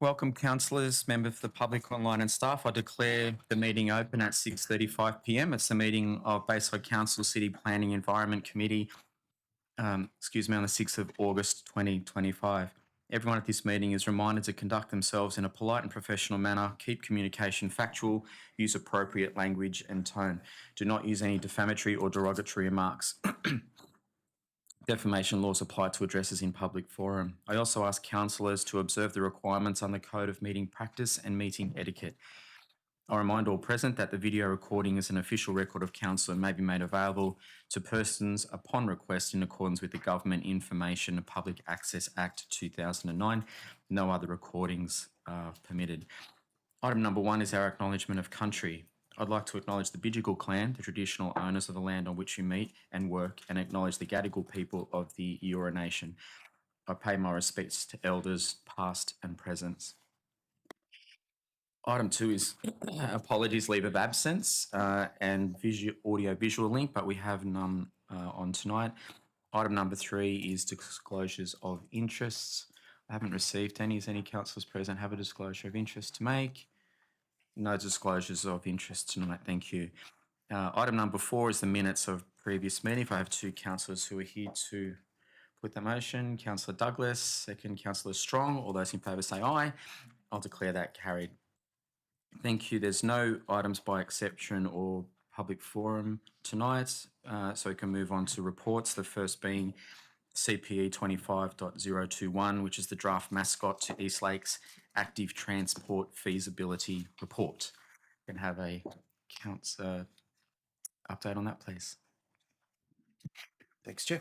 Welcome, councillors, members of the public, online and staff. I declare the meeting open at 6:35 p.m. It's the meeting of Bayside Council City Planning Environment Committee, on the 6th of August 2025. Everyone at this meeting is reminded to conduct themselves in a polite and professional manner, keep communication factual, use appropriate language and tone. Do not use any defamatory or derogatory remarks. Defamation laws apply to addresses in public forum. I also ask councillors to observe the requirements on the Code of Meeting Practice and Meeting Etiquette. I remind all present that the video recording is an official record of council and may be made available to persons upon request in accordance with the Government Information and Public Access Act 2009. No other recordings are permitted. Item number 1 is our acknowledgement of country. I'd like to acknowledge the Bidjigal clan, the traditional owners of the land on which you meet and work, and acknowledge the Gadigal people of the Eora Nation. I pay my respects to elders past and present. Item 2 is apologies, leave of absence and audio-visual link, but we have none on tonight. Item number 3 is disclosures of interests. I haven't received any. Does any councillors present have a disclosure of interest to make? No disclosures of interest tonight, thank you. Item number 4 is the minutes of previous meeting. If I have 2 councillors who are here to put the motion, Councillor Douglas, second Councillor Strong. All those in favour say aye. I'll declare that carried. Thank you. There's no items by exception or public forum tonight, so we can move on to reports. The first being CPE 25.021, which is the draft mascot to East Lakes Active Transport Feasibility Report. Can have a council update on that, please. Thanks, Chair.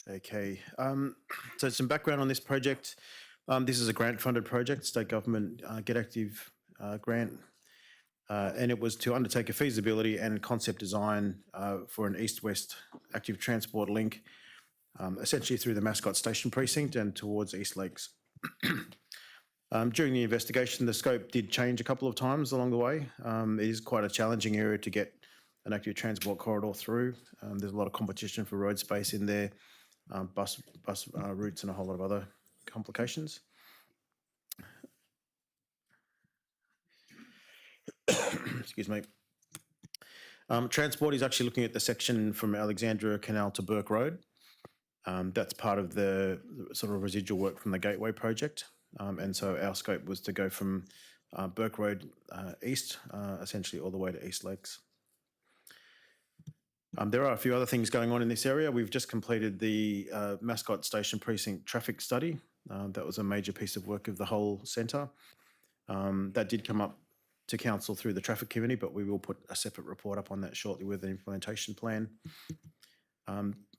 Okay, so some background on this project. This is a grant-funded project, state government Get Active grant, and it was to undertake a feasibility and concept design for an east-west active transport link, essentially through the Mascot Station precinct and towards East Lakes. During the investigation, the scope did change a couple of times along the way. It is quite a challenging area to get an active transport corridor through. There's a lot of competition for road space in there, bus routes and a whole lot of other complications. Excuse me. Transport is actually looking at the section from Alexandria Canal to Burke Road. That's part of the sort of residual work from the Gateway project. And so our scope was to go from Burke Road east, essentially all the way to East Lakes. There are a few other things going on in this area. We've just completed the Mascot Station Precinct traffic study. That was a major piece of work of the whole centre. That did come up to council through the traffic committee, but we will put a separate report up on that shortly with an implementation plan.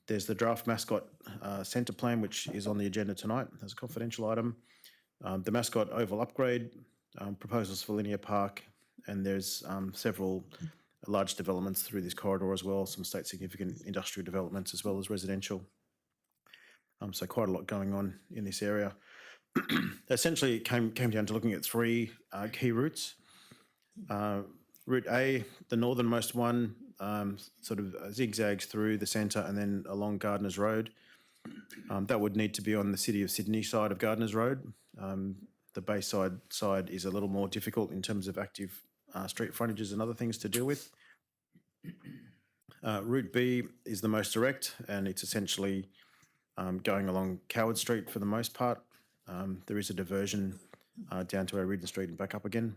There's the draft Mascot centre plan, which is on the agenda tonight as a confidential item. The Mascot Oval upgrade, proposals for Linear Park, and there's several large developments through this corridor as well, some state significant industrial developments as well as residential. So quite a lot going on in this area. Essentially, it came down to looking at 3 key routes. Route A, the northernmost one, sort of zigzags through the centre and then along Gardeners Road. That would need to be on the City of Sydney side of Gardeners Road. The Bayside side is a little more difficult in terms of active street frontages and other things to deal with. Route B is the most direct, and it's essentially going along Coward Street for the most part. There is a diversion down to O'Riordan Street and back up again.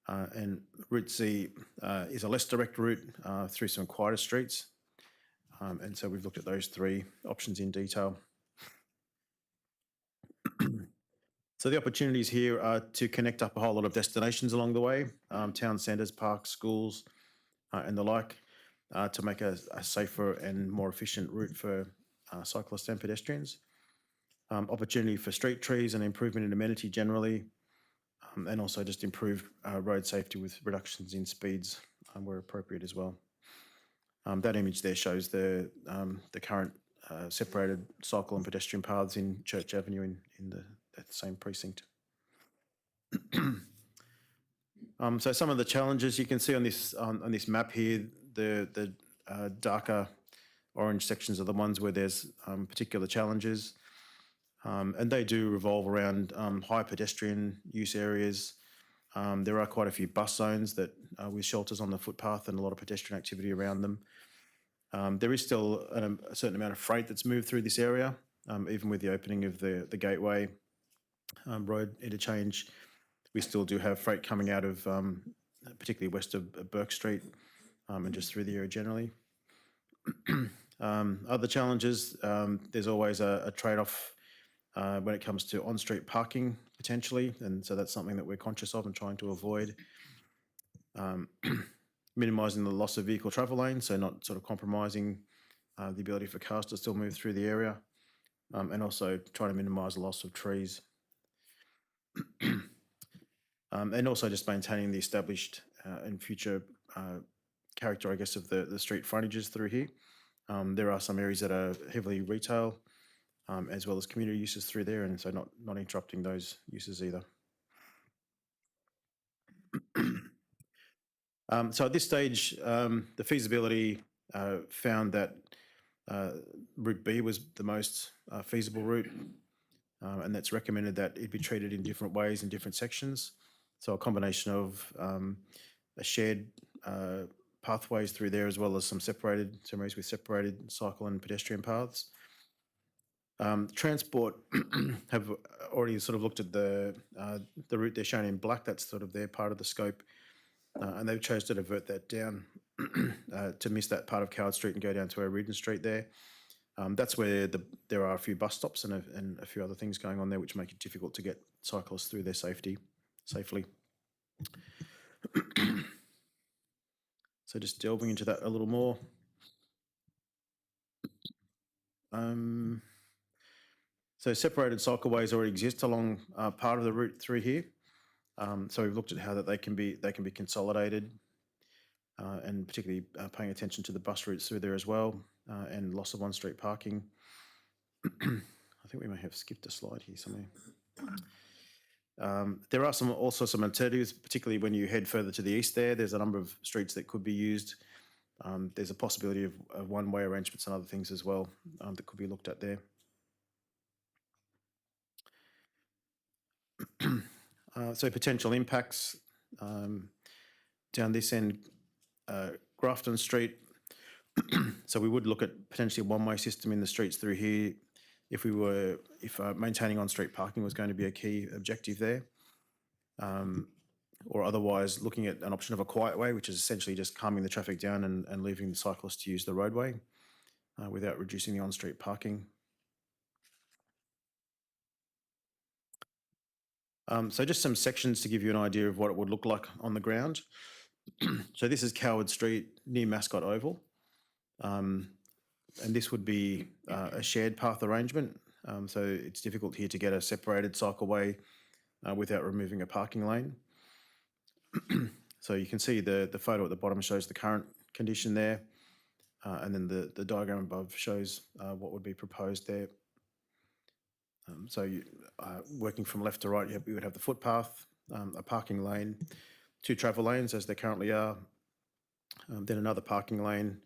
And Route C is a less direct route through some quieter streets. And so we've looked at those 3 options in detail. So the opportunities here are to connect up a whole lot of destinations along the way, town centres, parks, schools, and the like, to make a safer and more efficient route for cyclists and pedestrians. Opportunity for street trees and improvement in amenity generally, and also just improve road safety with reductions in speeds where appropriate as well. That image there shows the current separated cycle and pedestrian paths in Church Avenue in the same precinct. So some of the challenges you can see on this map here, the darker orange sections are the ones where there's particular challenges. And they do revolve around high pedestrian use areas. There are quite a few bus zones that with shelters on the footpath and a lot of pedestrian activity around them. There is still a certain amount of freight that's moved through this area, even with the opening of the Gateway road interchange. We still do have freight coming out of particularly west of Burke Street and just through the area generally. Other challenges, there's always a trade-off when it comes to on-street parking potentially, and so that's something that we're conscious of and trying to avoid. Minimising the loss of vehicle travel lanes, so not sort of compromising the ability for cars to still move through the area, and also trying to minimise the loss of trees. And also just maintaining the established and future character, I guess, of the street frontages through here. There are some areas that are heavily retail, as well as community uses through there, and so not interrupting those uses either. So at this stage, the feasibility found that Route B was the most feasible route, and that's recommended that it be treated in different ways in different sections. So a combination of a shared pathways through there, as well as some areas with separated cycle and pedestrian paths. Transport have already sort of looked at the route they're shown in black. That's sort of their part of the scope, and they've chose to divert that down to miss that part of Coward Street and go down to Regent Street there. That's where there are a few bus stops and a few other things going on there, which make it difficult to get cyclists through there safely. So just delving into that a little more. So separated cycleways already exist along part of the route through here. So we've looked at how that they can be consolidated, and particularly paying attention to the bus routes through there as well, and loss of on-street parking. I think we may have skipped a slide here somewhere. There are also some alternatives, particularly when you head further to the east there. There's a number of streets that could be used. There's a possibility of one-way arrangements and other things as well that could be looked at there. So potential impacts down this end, Grafton Street. So we would look at potentially a one-way system in the streets through here if maintaining on-street parking was going to be a key objective there. Or otherwise looking at an option of a quiet way, which is essentially just calming the traffic down and leaving the cyclists to use the roadway without reducing the on-street parking. So just some sections to give you an idea of what it would look like on the ground. So this is Coward Street near Mascot Oval. And this would be a shared path arrangement. So it's difficult here to get a separated cycleway without removing a parking lane. So you can see the photo at the bottom shows the current condition there. And then the diagram above shows what would be proposed there. So working from left to right, we would have the footpath, a parking lane, 2 travel lanes as there currently are, then another parking lane,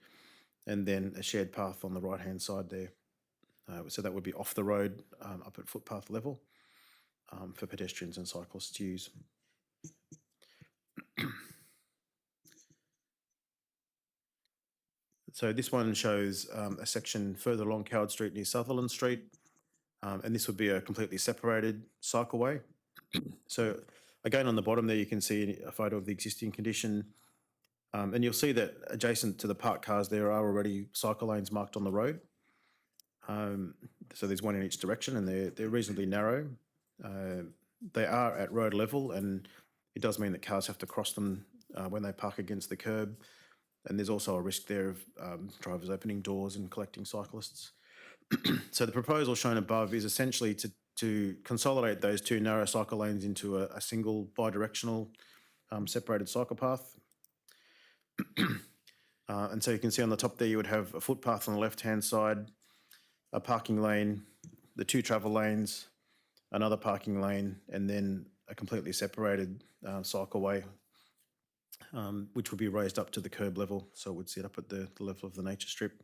and then a shared path on the right-hand side there. So that would be off the road up at footpath level for pedestrians and cyclists to use. So this one shows a section further along Coward Street near Sutherland Street, and this would be a completely separated cycleway. So again, on the bottom there, you can see a photo of the existing condition, and you'll see that adjacent to the parked cars there are already cycle lanes marked on the road. So there's one in each direction, and they're reasonably narrow. They are at road level, and it does mean that cars have to cross them when they park against the curb. And there's also a risk there of drivers opening doors and collecting cyclists. So the proposal shown above is essentially to consolidate those 2 narrow cycle lanes into a single bi-directional separated cycle path. And so you can see on the top there, you would have a footpath on the left-hand side, a parking lane, the 2 travel lanes, another parking lane, and then a completely separated cycleway, which would be raised up to the curb level. So it would sit up at the level of the nature strip.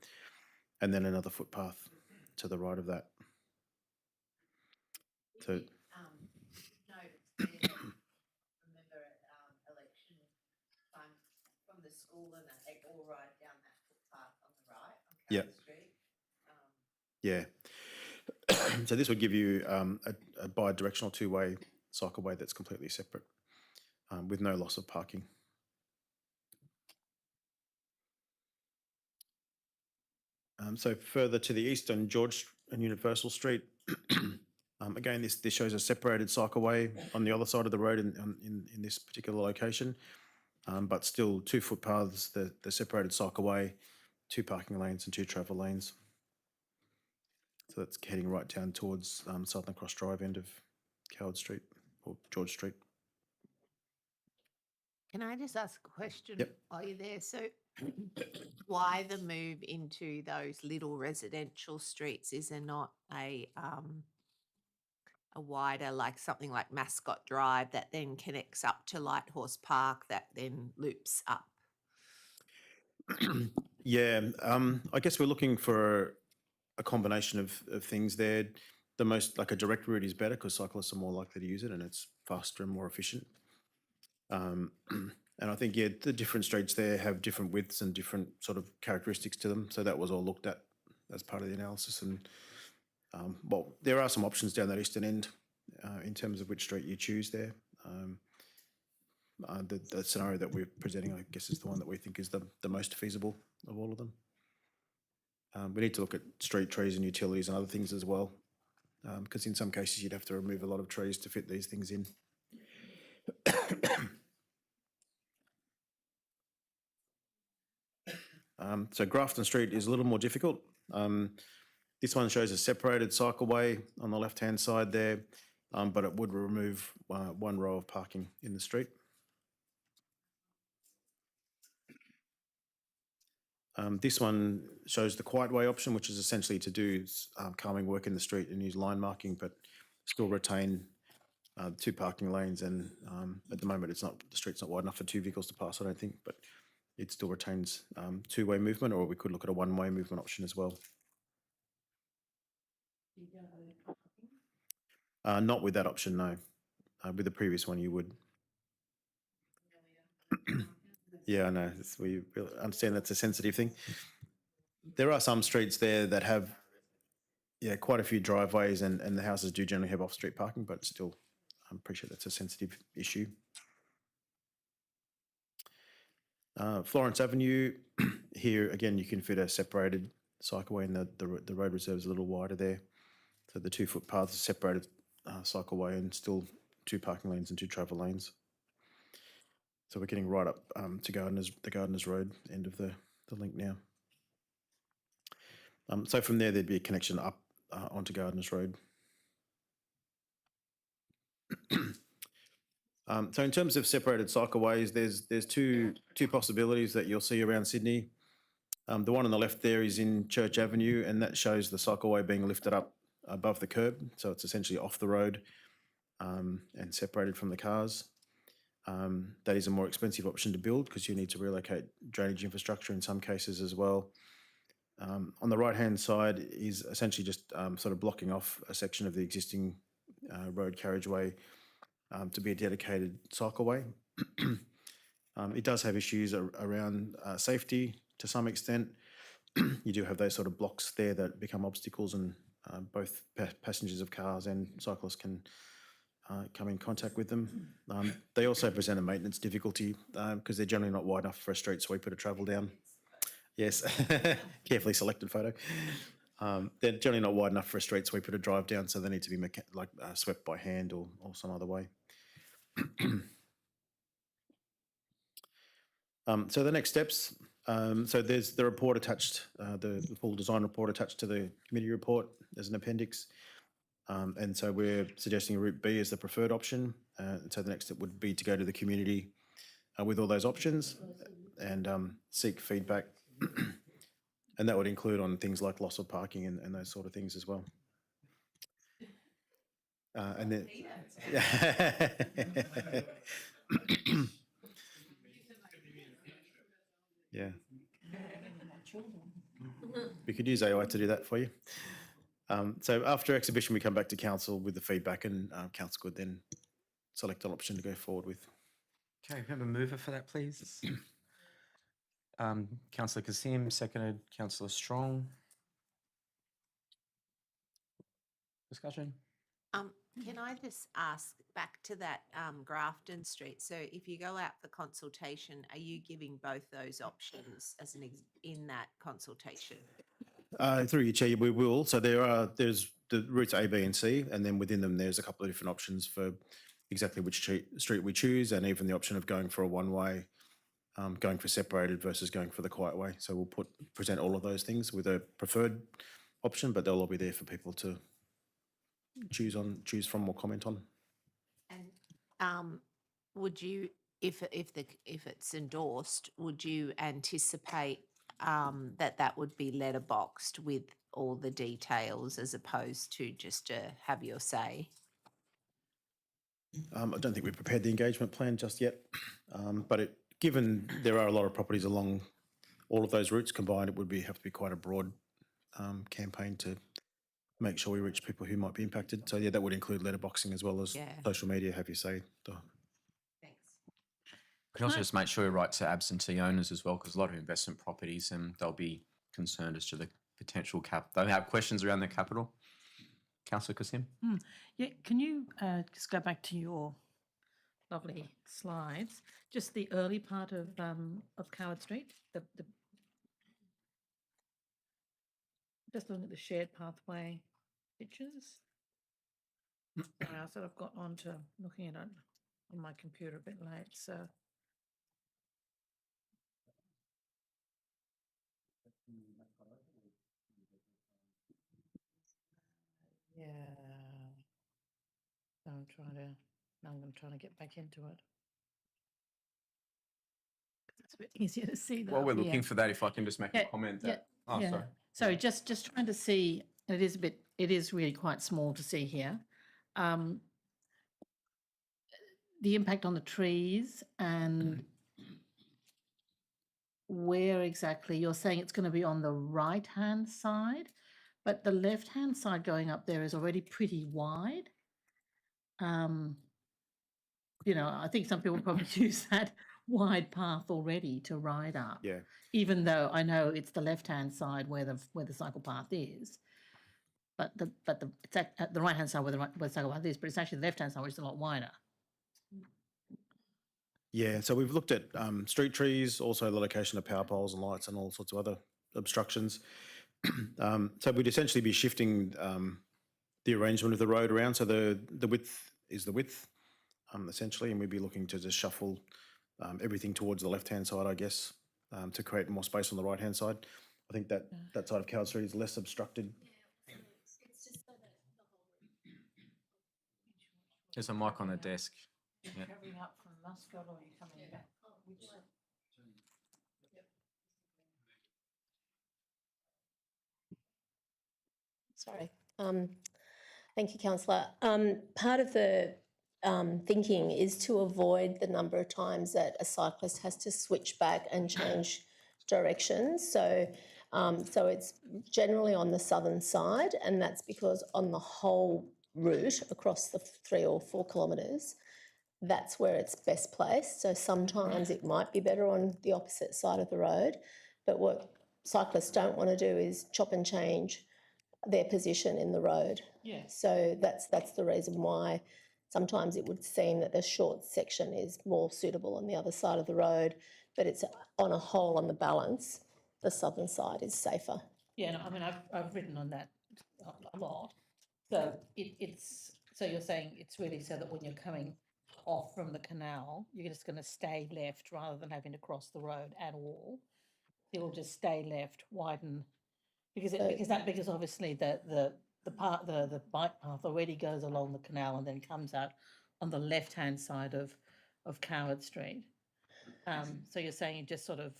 and then another footpath to the right of that. So Notice there, remember election time from the school and that they all ride down that footpath on the right on Yep. Carol Street. yeah, so this would give you a bi-directional two-way cycleway that's completely separate with no loss of parking. So further to the east on George and Universal Street, again, this shows a separated cycleway on the other side of the road in this particular location, but still 2 footpaths, the separated cycleway, 2 parking lanes and 2 travel lanes. So that's heading right down towards Southern Cross Drive end of Coward Street or George Street. Can I just ask a question Yep. while you're there? So why the move into those little residential streets? Is there not a wider, like something like Mascot Drive that then connects up to Lighthorse Park that then loops up? Yeah, I guess we're looking for a combination of things there. The most, like a direct route is better because cyclists are more likely to use it and it's faster and more efficient. And I think, yeah, the different streets there have different widths and different sort of characteristics to them. So that was all looked at as part of the analysis. And, well, there are some options down that eastern end in terms of which street you choose there. The scenario that we're presenting, I guess, is the one that we think is the most feasible of all of them. We need to look at street trees and utilities and other things as well, because in some cases you'd have to remove a lot of trees to fit these things in. So Grafton Street is a little more difficult. This one shows a separated cycleway on the left-hand side there, but it would remove 1 row of parking in the street. This one shows the quiet way option, which is essentially to do calming work in the street and use line marking, but still retain 2 parking lanes. And at the moment, the street's not wide enough for 2 vehicles to pass, I don't think, but it still retains 2-way movement, or we could look at a 1-way movement option as well. Not with that option, no. With the previous one, you would. Yeah, I know. We understand that's a sensitive thing. There are some streets there that have, quite a few driveways, and the houses do generally have off-street parking, but still, I'm pretty sure that's a sensitive issue. Florence Avenue, here again, you can fit a separated cycleway, and the road reserve is a little wider there. So the 2 footpaths are separated cycleway and still 2 parking lanes and 2 travel lanes. So we're getting right up to the Gardeners Road end of the link now. So from there, there'd be a connection up onto Gardeners Road. So in terms of separated cycleways, there's two possibilities that you'll see around Sydney. The one on the left there is in Church Avenue, and that shows the cycleway being lifted up above the curb. So it's essentially off the road and separated from the cars. That is a more expensive option to build because you need to relocate drainage infrastructure in some cases as well. On the right-hand side is essentially just sort of blocking off a section of the existing road carriageway to be a dedicated cycleway. It does have issues around safety to some extent. You do have those sort of blocks there that become obstacles, and both passengers of cars and cyclists can come in contact with them. They also present a maintenance difficulty because they're generally not wide enough for a street sweeper to travel down. Yes, carefully selected photo. They're generally not wide enough for a street sweeper to drive down, so they need to be swept by hand or some other way. So the next steps, so there's the report attached, the full design report attached to the committee report as an appendix. And so we're suggesting route B as the preferred option. So the next step would be to go to the community with all those options and seek feedback. And that would include on things like loss of parking and those sort of things as well. And then, yeah. We could use AI to do that for you. So after exhibition, we come back to council with the feedback, and council could then select an option to go forward with. Okay, we have a mover for that, please. Councillor Kasim, seconded Councillor Strong. Discussion? Can I just ask back to that Grafton Street? So if you go out for consultation, are you giving both those options as in that consultation? Through your chair, we will. So there's the routes A, B, and C, and then within them, there's a couple of different options for exactly which street we choose, and even the option of going for a one-way, going for separated versus going for the quiet way. So we'll present all of those things with a preferred option, but they'll all be there for people to choose from or comment on. And would you, if it's endorsed, would you anticipate that would be letterboxed with all the details as opposed to just to have your say? I don't think we've prepared the engagement plan just yet, but given there are a lot of properties along all of those routes combined, it would have to be quite a broad campaign to make sure we reach people who might be impacted. So yeah, that would include letterboxing as well as social media, have you say. Thanks. We can also just make sure we write to absentee owners as well, because a lot of investment properties, they'll be concerned as to the potential cap. They'll have questions around their capital. Councillor Kasim? Yeah, can you just go back to your lovely slides? Just the early part of Coward Street, just looking at the shared pathway pictures. Sorry, I sort of got onto looking at it on my computer a bit late, so. Yeah. So I'm trying to get back into it. It's a bit easier to see that. While we're looking for that, if I can just make a comment that. Sorry. Sorry, just trying to see. It is really quite small to see here. The impact on the trees and where exactly you're saying it's going to be on the right-hand side, but the left-hand side going up there is already pretty wide. You know, I think some people probably use that wide path already to ride up. Yeah. Even though I know it's the left-hand side where the cycle path is, but it's at the right-hand side where the cycle path is, but it's actually the left-hand side which is a lot wider. Yeah, so we've looked at street trees, also the location of power poles and lights and all sorts of other obstructions. So we'd essentially be shifting the arrangement of the road around. So the width is the width, essentially, and we'd be looking to just shuffle everything towards the left-hand side, I guess, to create more space on the right-hand side. I think that side of Coward Street is less obstructed. It's just so that the whole. There's a mic on the desk. Yeah. Coming up from Muscat or are you coming back? Sorry. Thank you, Councillor. Part of the thinking is to avoid the number of times that a cyclist has to switch back and change directions. So it's generally on the southern side, and that's because on the whole route across the 3 or 4 kilometres, that's where it's best placed. So sometimes it might be better on the opposite side of the road, but what cyclists don't want to do is chop and change their position in the road. Yeah. So that's the reason why sometimes it would seem that the short section is more suitable on the other side of the road, but it's on a whole, on the balance, the southern side is safer. Yeah, no, I mean, I've written on that a lot. So so you're saying it's really so that when you're coming off from the canal, you're just going to stay left rather than having to cross the road at all. You'll just stay left, widen, because obviously the bike path already goes along the canal and then comes out on the left-hand side of Coward Street. So you're saying you just sort of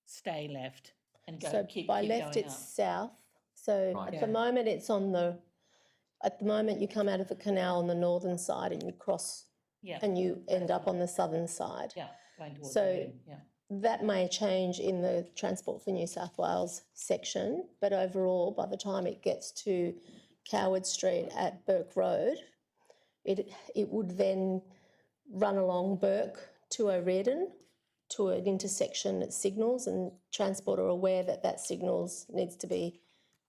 stay left and go. So keep by keep left going it's up. south. So Right. at the moment it's at the moment you come out of the canal on the northern side and you cross Yeah. and you end up on the southern side. Yeah, going towards So- the end, yeah. that may change in the Transport for New South Wales section, but overall, by the time it gets to Coward Street at Burke Road, it would then run along Burke to O'Riordan to an intersection at signals, and Transport are aware that that signals needs to be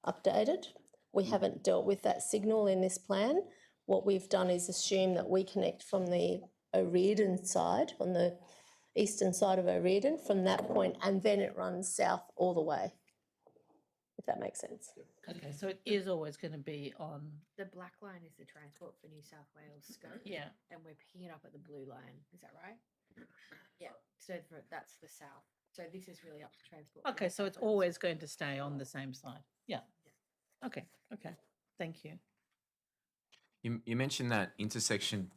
updated. We haven't dealt with that signal in this plan. What we've done is assume that we connect from the O'Riordan side, on the eastern side of O'Riordan, from that point, and then it runs south all the way, if that makes sense. Okay, so it is always going to be on, The black line is the Transport for New South Wales scope. yeah, And we're picking it up at the blue line. Is that right? Yeah. So that's the south. So this is really up to Transport. for New okay, so South it's Wales. always going to stay on the same side, yeah. Okay, thank you. You mentioned that intersection,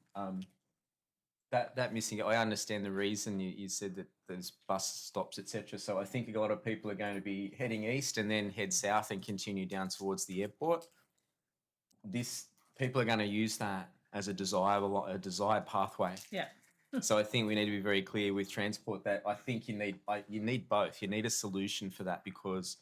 that missing. I understand the reason you said that there's bus stops, etc. So I think a lot of people are going to be heading east and then head south and continue down towards the airport. People are going to use that as a desired pathway. Yeah, So I think we need to be very clear with Transport that I think you need both. You need a solution for that, because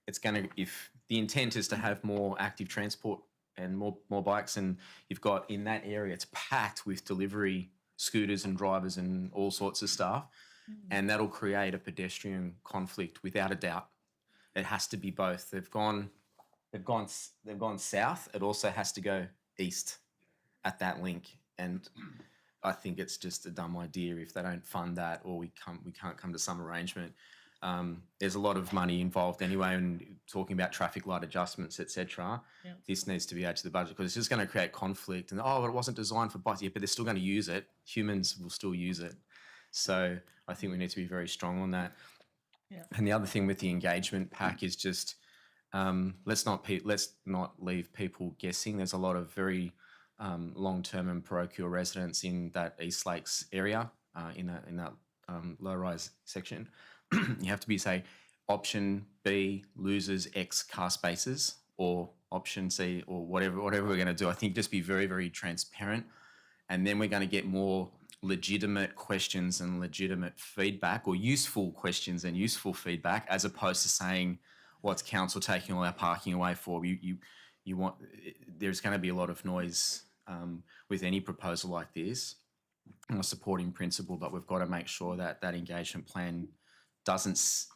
it's going to, if the intent is to have more active transport and more bikes, and you've got in that area, it's packed with delivery scooters and drivers and all sorts of stuff, and that'll create a pedestrian conflict without a doubt. It has to be both. They've gone south. It also has to go east at that link, and I think it's just a dumb idea if they don't fund that, or we can't come to some arrangement. There's a lot of money involved anyway, and talking about traffic light adjustments, etc. Yeah. This needs to be added to the budget, because it's just going to create conflict. And but it wasn't designed for bikes. Yeah, but they're still going to use it. Humans will still use it. So I think we need to be very strong on that. Yeah. And the other thing with the engagement pack is just let's not leave people guessing. There's a lot of very long-term and parochial residents in that East Lakes area, in that low-rise section. You have to be, say, option B loses X car spaces, or option C, or whatever we're going to do. I think just be very, very transparent, and then we're going to get more legitimate questions and legitimate feedback, or useful questions and useful feedback, as opposed to saying, what's council taking all our parking away for? You want, there's going to be a lot of noise with any proposal like this. I'm a supporting principle, but we've got to make sure that that engagement plan doesn't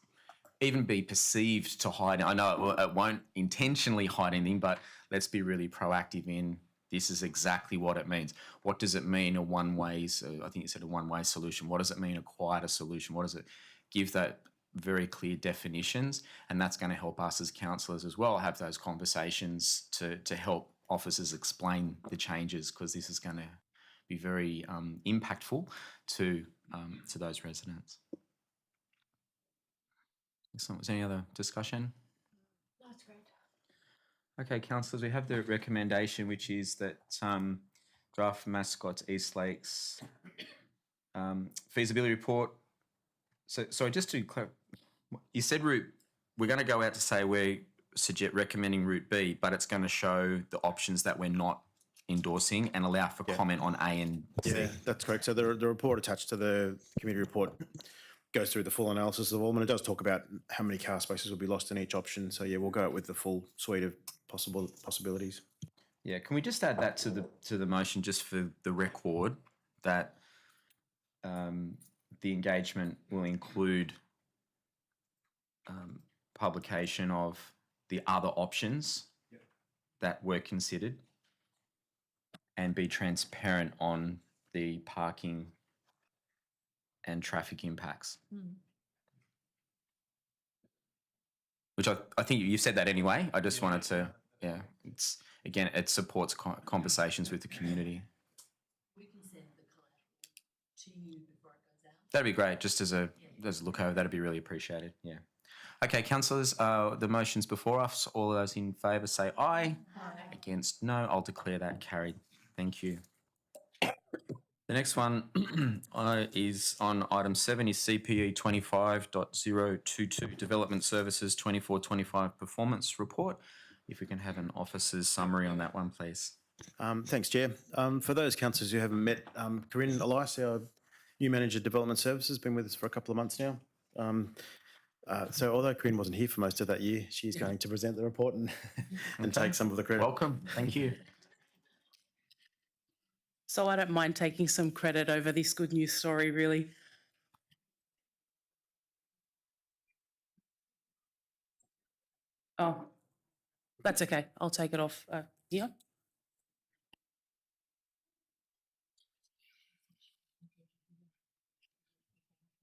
even be perceived to hide. I know it won't intentionally hide anything, but let's be really proactive in this is exactly what it means. What does it mean a one-way, I think you said a one-way solution. What does it mean a quieter solution? What does it give that very clear definitions? And that's going to help us as councillors as well have those conversations to help officers explain the changes, because this is going to be very impactful to those residents. Excellent. Was there any other discussion? That's great. Okay, councillors, we have the recommendation, which is that draft mascots East Lakes feasibility report. So just to clarify, you said we're going to go out to say we're recommending route B, but it's going to show the options that we're not endorsing and allow for comment on A and C. Yeah, that's correct. So the report attached to the committee report goes through the full analysis of all, and it does talk about how many car spaces will be lost in each option. So yeah, we'll go out with the full suite of possibilities. Yeah, can we just add that to the motion, just for the record, that the engagement will include publication of the other options that were considered, and be transparent on the parking and traffic impacts. Which I think you said that anyway. I just wanted to, it supports conversations with the community. We can send the collateral to you before it goes out. That'd be great, just as a look over. That'd be really appreciated. Yeah. Okay, councillors, the motion's before us. All those in favour say aye. Aye. Against, no. I'll declare that carried. Thank you. The next one is on item 7 is CPE 25.022 Development Services 24-25 Performance Report. If we can have an officer's summary on that one, please. Thanks, Chair. For those councillors who haven't met, Corinne Elias, our new Manager of Development Services, been with us for a couple of months now. So although Corinne wasn't here for most of that year, she's going to present the report and, and take some of the credit. Welcome. Thank you. So I don't mind taking some credit over this good news story, really. Oh, that's okay. I'll take it off here.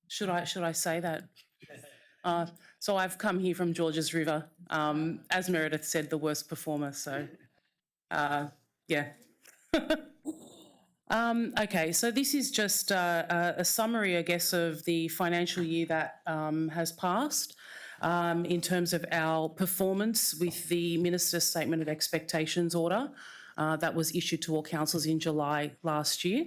Should I say that? So I've come here from Georges River. As Meredith said, the worst performer. So, yeah. Okay, so this is just a summary, I guess, of the financial year that has passed in terms of our performance with the Minister's Statement of Expectations order that was issued to all councils in July last year.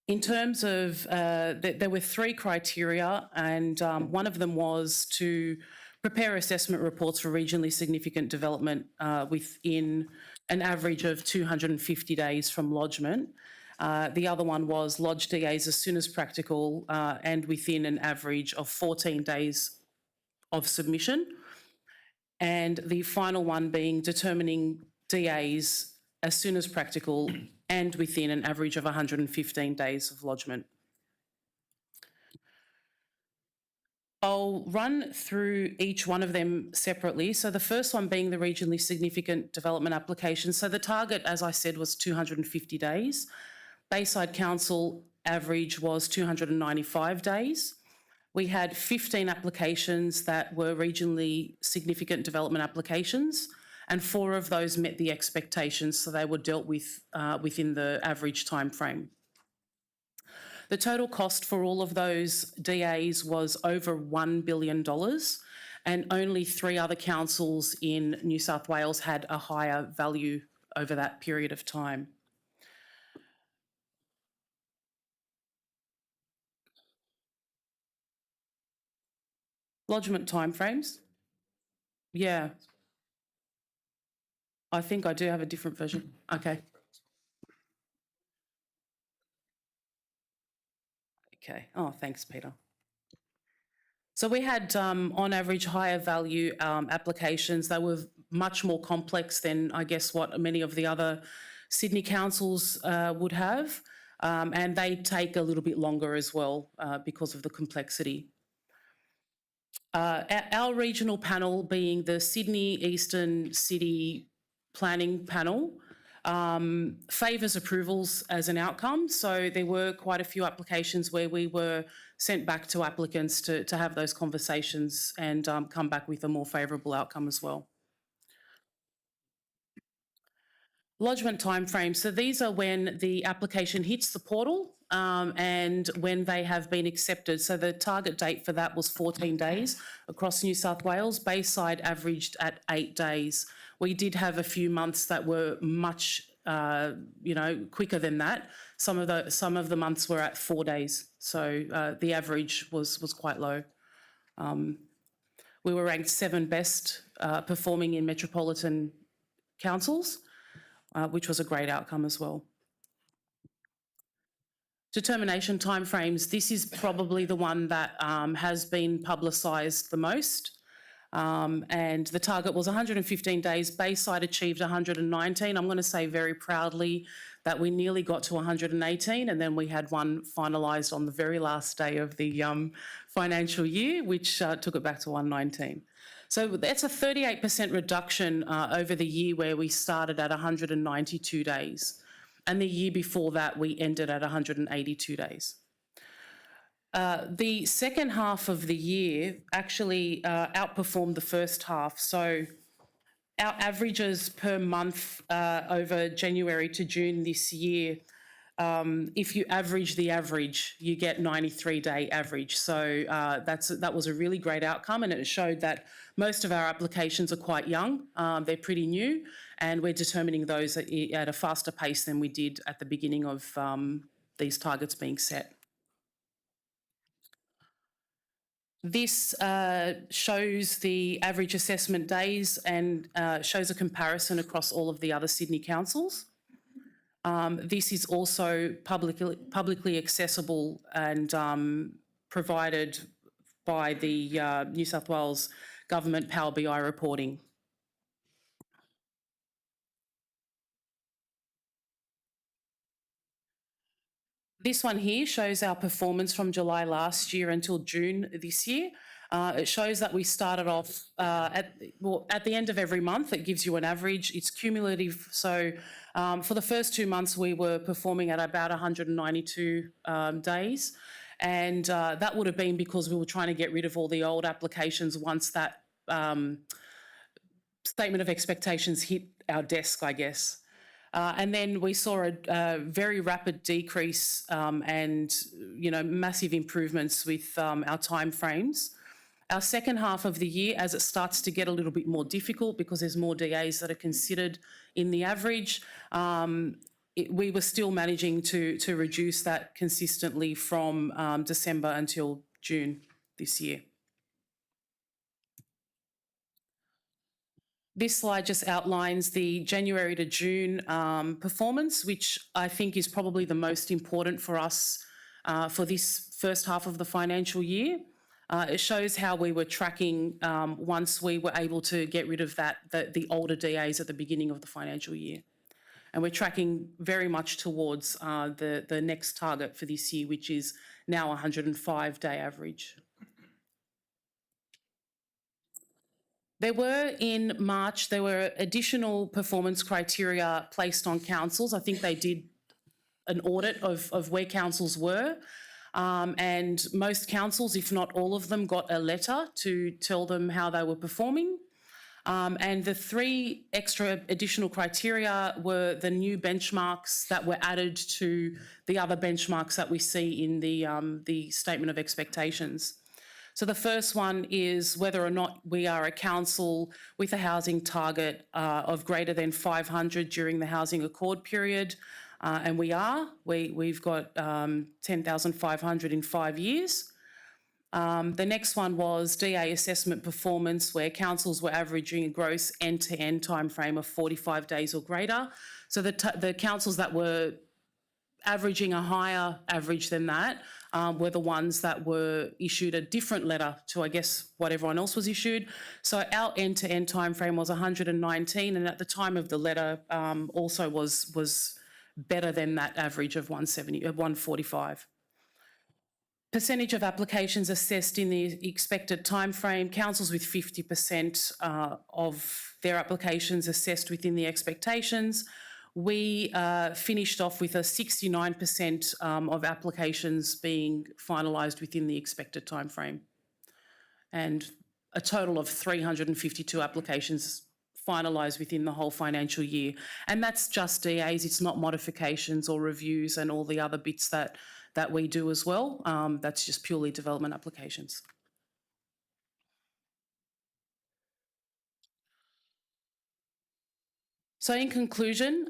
In terms of, there were 3 criteria, and one of them was to prepare assessment reports for regionally significant development within an average of 250 days from lodgement. The other one was lodge DAs as soon as practical and within an average of 14 days of submission. And the final one being determining DAs as soon as practical and within an average of 115 days of lodgement. I'll run through each one of them separately. So the first one being the regionally significant development application. So the target, as I said, was 250 days. Bayside Council average was 295 days. We had 15 applications that were regionally significant development applications, and 4 of those met the expectations, so they were dealt with within the average time frame. The total cost for all of those DAs was over $1 billion, and only 3 other councils in New South Wales had a higher value over that period of time. Lodgement timeframes? Yeah. I think I do have a different version. Okay. Okay. Oh, thanks, Peter. So we had, on average, higher value applications. They were much more complex than, I guess, what many of the other Sydney councils would have, and they take a little bit longer as well because of the complexity. Our regional panel, being the Sydney Eastern City Planning Panel, favours approvals as an outcome. So there were quite a few applications where we were sent back to applicants to have those conversations and come back with a more favourable outcome as well. Lodgement timeframes. So these are when the application hits the portal and when they have been accepted. So the target date for that was 14 days across New South Wales. Bayside averaged at 8 days. We did have a few months that were much, quicker than that. Some of the months were at 4 days. So the average was quite low. We were ranked 7th best performing in metropolitan councils, which was a great outcome as well. Determination timeframes. This is probably the one that has been publicised the most. And the target was 115 days. Bayside achieved 119. I'm going to say very proudly that we nearly got to 118, and then we had one finalised on the very last day of the financial year, which took it back to 119. So that's a 38% reduction over the year where we started at 192 days. And the year before that, we ended at 182 days. The second half of the year actually outperformed the first half. So our averages per month over January to June this year, if you average the average, you get 93-day average. So that was a really great outcome, and it showed that most of our applications are quite young. They're pretty new, and we're determining those at a faster pace than we did at the beginning of these targets being set. This shows the average assessment days and shows a comparison across all of the other Sydney councils. This is also publicly accessible, and provided by the New South Wales Government Power BI reporting. This one here shows our performance from July last year until June this year. It shows that we started off at the end of every month. It gives you an average. It's cumulative. So for the first 2 months, we were performing at about 192 days. And that would have been because we were trying to get rid of all the old applications once that statement of expectations hit our desk, I guess. And then we saw a very rapid decrease and, massive improvements with our timeframes. Our second half of the year, as it starts to get a little bit more difficult because there's more DAs that are considered in the average, we were still managing to reduce that consistently from December until June this year. This slide just outlines the January to June performance, which I think is probably the most important for us for this first half of the financial year. It shows how we were tracking once we were able to get rid of the older DAs at the beginning of the financial year. And we're tracking very much towards the next target for this year, which is now 105-day average. In March, there were additional performance criteria placed on councils. I think they did an audit of where councils were. And most councils, if not all of them, got a letter to tell them how they were performing. And the 3 extra additional criteria were the new benchmarks that were added to the other benchmarks that we see in the statement of expectations. So the first one is whether or not we are a council with a housing target of greater than 500 during the housing accord period. And we are. We've got 10,500 in 5 years. The next one was DA assessment performance, where councils were averaging a gross end-to-end timeframe of 45 days or greater. So the councils that were averaging a higher average than that were the ones that were issued a different letter to, I guess, what everyone else was issued. So our end-to-end timeframe was 119, and at the time of the letter also was better than that average of 145. Percentage of applications assessed in the expected timeframe, councils with 50% of their applications assessed within the expectations. We finished off with a 69% of applications being finalised within the expected timeframe, and a total of 352 applications finalised within the whole financial year. And that's just DAs, it's not modifications or reviews and all the other bits that we do as well. That's just purely development applications. So in conclusion,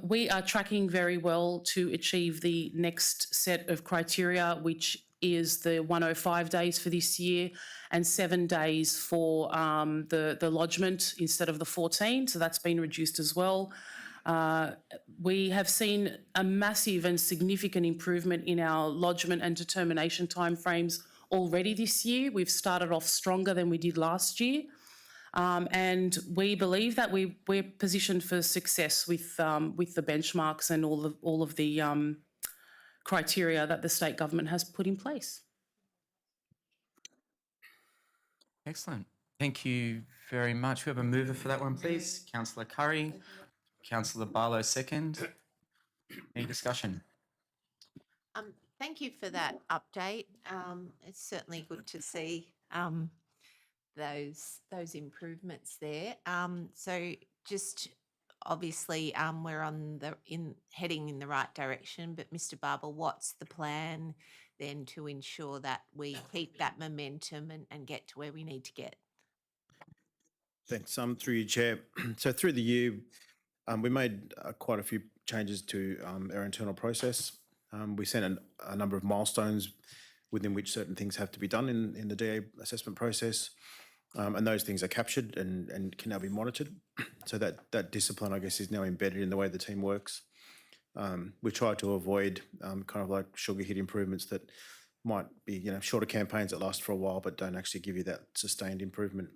we are tracking very well to achieve the next set of criteria, which is the 105 days for this year and 7 days for the lodgement instead of the 14. So that's been reduced as well. We have seen a massive and significant improvement in our lodgement and determination timeframes already this year. We've started off stronger than we did last year. And we believe that we're positioned for success with the benchmarks and all of the criteria that the state government has put in place. Excellent. Thank you very much. We have a mover for that one, please. Councillor Curry. Councillor Barlow, second. Any discussion? Thank you for that update. It's certainly good to see those improvements there. So just obviously we're heading in the right direction, but Mr. Barber, what's the plan then to ensure that we keep that momentum and get to where we need to get? Thanks. Through you, Chair. So through the year, we made quite a few changes to our internal process. We set a number of milestones within which certain things have to be done in the DA assessment process, and those things are captured and can now be monitored. So that discipline, I guess, is now embedded in the way the team works. We try to avoid kind of like sugar hit improvements that might be, you know, shorter campaigns that last for a while but don't actually give you that sustained improvement.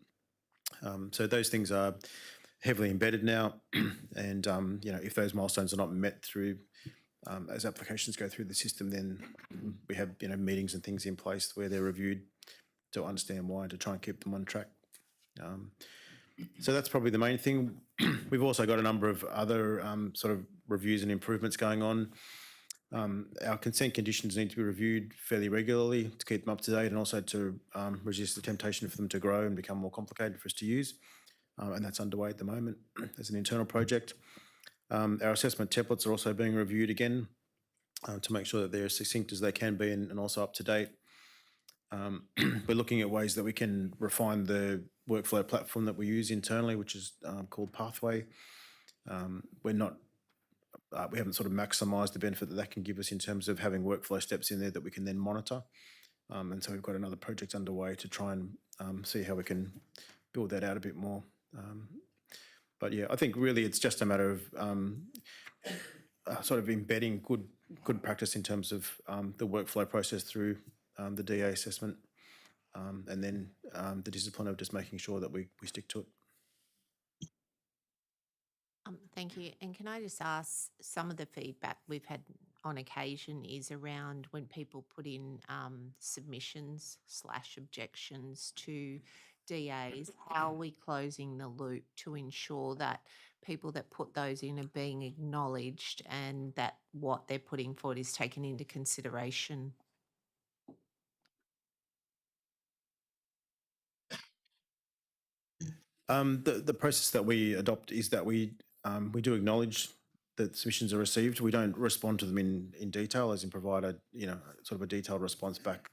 So those things are heavily embedded now, and you know, if those milestones are not met through as applications go through the system, then we have, you know, meetings and things in place where they're reviewed to understand why, to try and keep them on track. So that's probably the main thing. We've also got a number of other sort of reviews and improvements going on. Our consent conditions need to be reviewed fairly regularly to keep them up to date, and also to resist the temptation for them to grow and become more complicated for us to use. And that's underway at the moment as an internal project. Our assessment templates are also being reviewed again to make sure that they're as succinct as they can be, and also up to date. We're looking at ways that we can refine the workflow platform that we use internally, which is called Pathway. We haven't sort of maximised the benefit that can give us in terms of having workflow steps in there that we can then monitor. And so we've got another project underway to try and see how we can build that out a bit more. But yeah, I think really it's just a matter of sort of embedding good practice in terms of the workflow process through the DA assessment, and then the discipline of just making sure that we stick to it. Thank you. And can I just ask, some of the feedback we've had on occasion is around when people put in submissions/objections to DAs, how are we closing the loop to ensure that people that put those in are being acknowledged and that what they're putting forward is taken into consideration? The process that we adopt is that we do acknowledge that submissions are received. We don't respond to them in detail, as in provide a, you know, sort of a detailed response back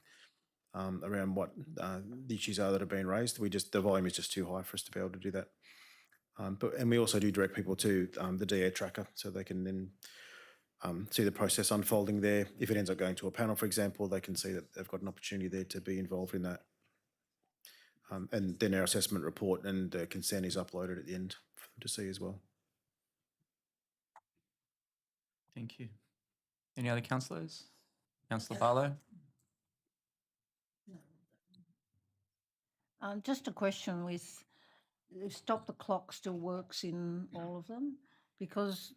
around what the issues are that have been raised. The volume is just too high for us to be able to do that. And we also do direct people to the DA tracker, so they can then see the process unfolding there. If it ends up going to a panel, for example, they can see that they've got an opportunity there to be involved in that. And then our assessment report and consent is uploaded at the end for them to see as well. Thank you. Any other councillors? Councillor Barlow? Just a question with, stop the clock still works in all of them? Because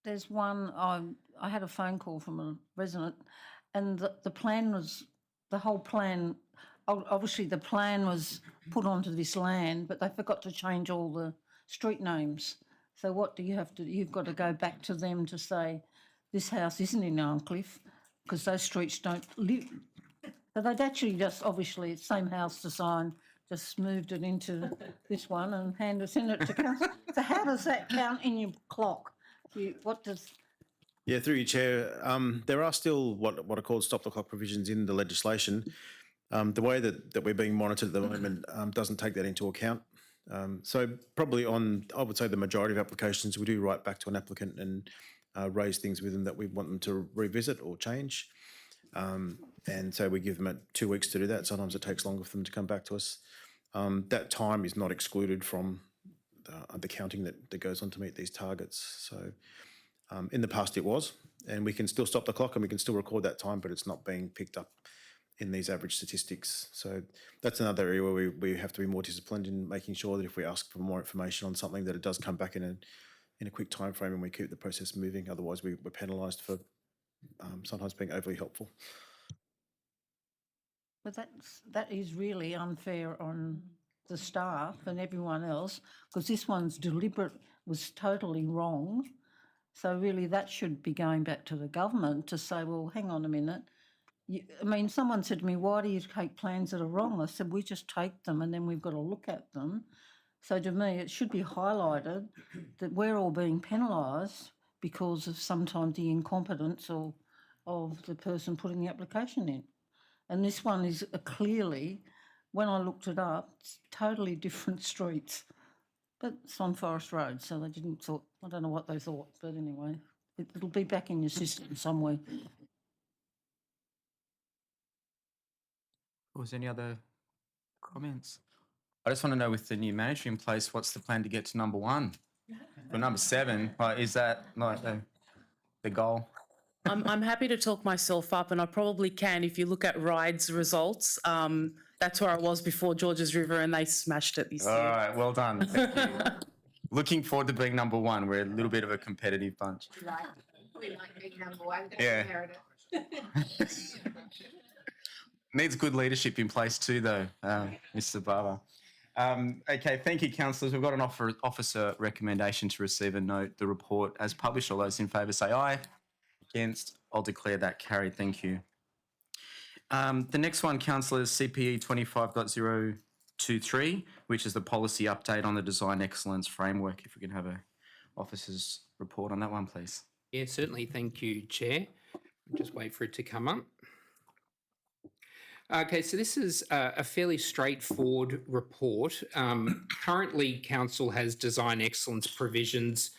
there's one, I had a phone call from a resident, and the plan was, the whole plan, obviously the plan was put onto this land, but they forgot to change all the street names. So what do you have to, you've got to go back to them to say, this house isn't in Arncliffe, because those streets don't live. So they'd actually just, obviously, same house design, just moved it into this one and sent it to council. So how does that count in your clock? What does... Yeah, through you, Chair. There are still what are called stop the clock provisions in the legislation. The way that we're being monitored at the moment doesn't take that into account. So probably on, I would say, the majority of applications, we do write back to an applicant and raise things with them that we want them to revisit or change. And so we give them 2 weeks to do that. Sometimes it takes longer for them to come back to us. That time is not excluded from the counting that goes on to meet these targets. So in the past it was, and we can still stop the clock and we can still record that time, but it's not being picked up in these average statistics. So that's another area where we have to be more disciplined in making sure that if we ask for more information on something, that it does come back in a quick time frame and we keep the process moving. Otherwise we're penalised for sometimes being overly helpful. But that is really unfair on the staff and everyone else, because this one's deliberate, was totally wrong. So really that should be going back to the government to say, well, hang on a minute. I mean, someone said to me, why do you take plans that are wrong? I said, we just take them and then we've got to look at them. So to me, it should be highlighted that we're all being penalised because of sometimes the incompetence of the person putting the application in. And this one is clearly, when I looked it up, it's totally different streets. But it's on Forest Road, so they didn't thought, I don't know what they thought, but anyway, it'll be back in your system somewhere. Was any other comments? I just want to know, with the new manager in place, what's the plan to get to number 1? For number 7, is that like the goal? I'm happy to talk myself up, and I probably can if you look at Ride's results. That's where I was before Georges River, and they smashed it this All year. right, well done. Thank you. Looking forward to being number one. We're a little bit of a competitive bunch. We like being number one. Yeah. Inherit it. Needs good leadership in place too, though, Mr. Barber. Okay, thank you, councillors. We've got an officer recommendation to receive and note the report as published. All those in favour say aye. Against, I'll declare that carried. Thank you. The next one, councillors, CPE 25.023, which is the policy update on the design excellence framework. If we can have a officer's report on that one, please. Yeah, certainly. Thank you, Chair. Just wait for it to come up. Okay, so this is a fairly straightforward report. Currently, Council has design excellence provisions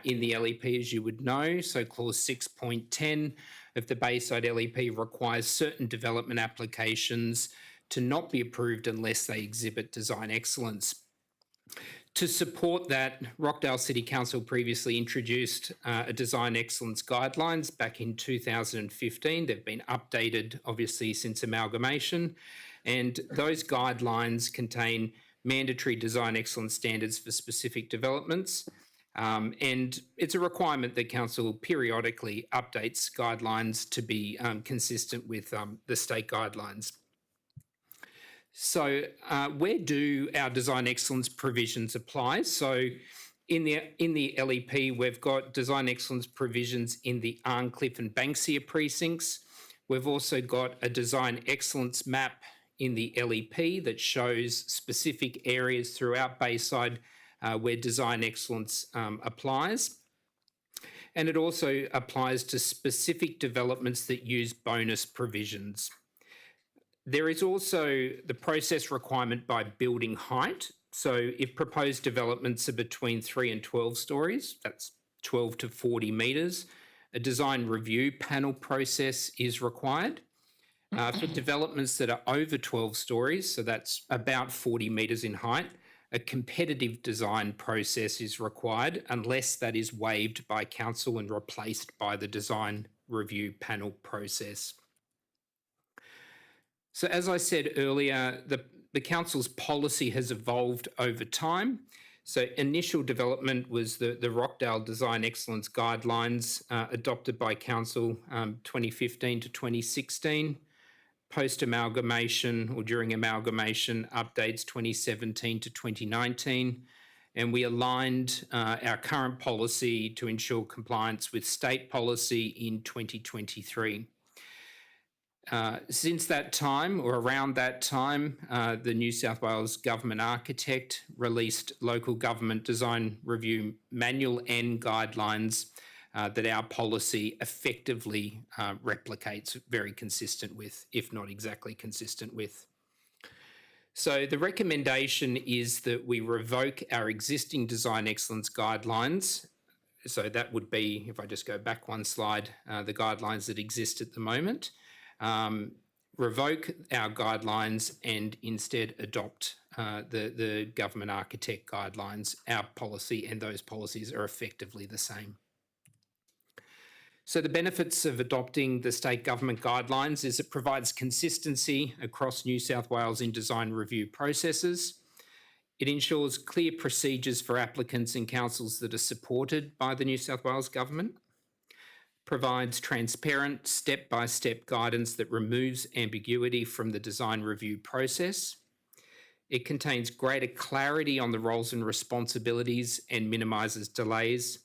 in the LEP, as you would know. So clause 6.10 of the Bayside LEP requires certain development applications to not be approved unless they exhibit design excellence. To support that, Rockdale City Council previously introduced a design excellence guidelines back in 2015. They've been updated, obviously, since amalgamation. And those guidelines contain mandatory design excellence standards for specific developments. And it's a requirement that Council periodically updates guidelines to be consistent with the state guidelines. So where do our design excellence provisions apply? So in the LEP, we've got design excellence provisions in the Arncliffe and Banksia precincts. We've also got a design excellence map in the LEP that shows specific areas throughout Bayside where design excellence applies. And it also applies to specific developments that use bonus provisions. There is also the process requirement by building height. So if proposed developments are between 3 and 12 stories, that's 12 to 40 metres, a design review panel process is required. For developments that are over 12 stories, so that's about 40 metres in height, a competitive design process is required unless that is waived by Council and replaced by the design review panel process. So as I said earlier, the Council's policy has evolved over time. So initial development was the Rockdale Design Excellence Guidelines adopted by Council 2015 to 2016. Post-amalgamation or during amalgamation updates 2017 to 2019. And we aligned our current policy to ensure compliance with state policy in 2023. Since that time, or around that time, the New South Wales Government Architect released Local Government Design Review Manual and Guidelines that our policy effectively replicates, very consistent with, if not exactly consistent with. So the recommendation is that we revoke our existing design excellence guidelines. So that would be, if I just go back one slide, the guidelines that exist at the moment. Revoke our guidelines and instead adopt the government architect guidelines. Our policy and those policies are effectively the same. So the benefits of adopting the state government guidelines is it provides consistency across New South Wales in design review processes. It ensures clear procedures for applicants and councils that are supported by the New South Wales Government. Provides transparent step-by-step guidance that removes ambiguity from the design review process. It contains greater clarity on the roles and responsibilities and minimises delays.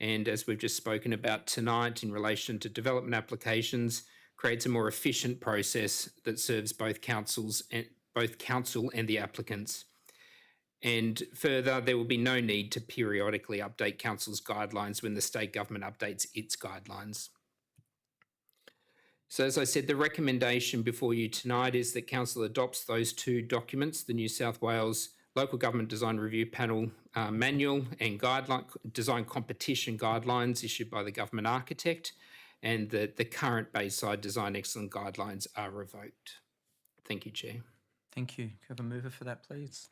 And as we've just spoken about tonight in relation to development applications, creates a more efficient process that serves both council and the applicants. And further, there will be no need to periodically update Council's guidelines when the state government updates its guidelines. So as I said, the recommendation before you tonight is that Council adopts those two documents, the New South Wales Local Government Design Review Panel Manual and Design Competition Guidelines issued by the Government Architect, and that the current Bayside Design Excellence Guidelines are revoked. Thank you, Chair. Thank you. Can I have a mover for that, please?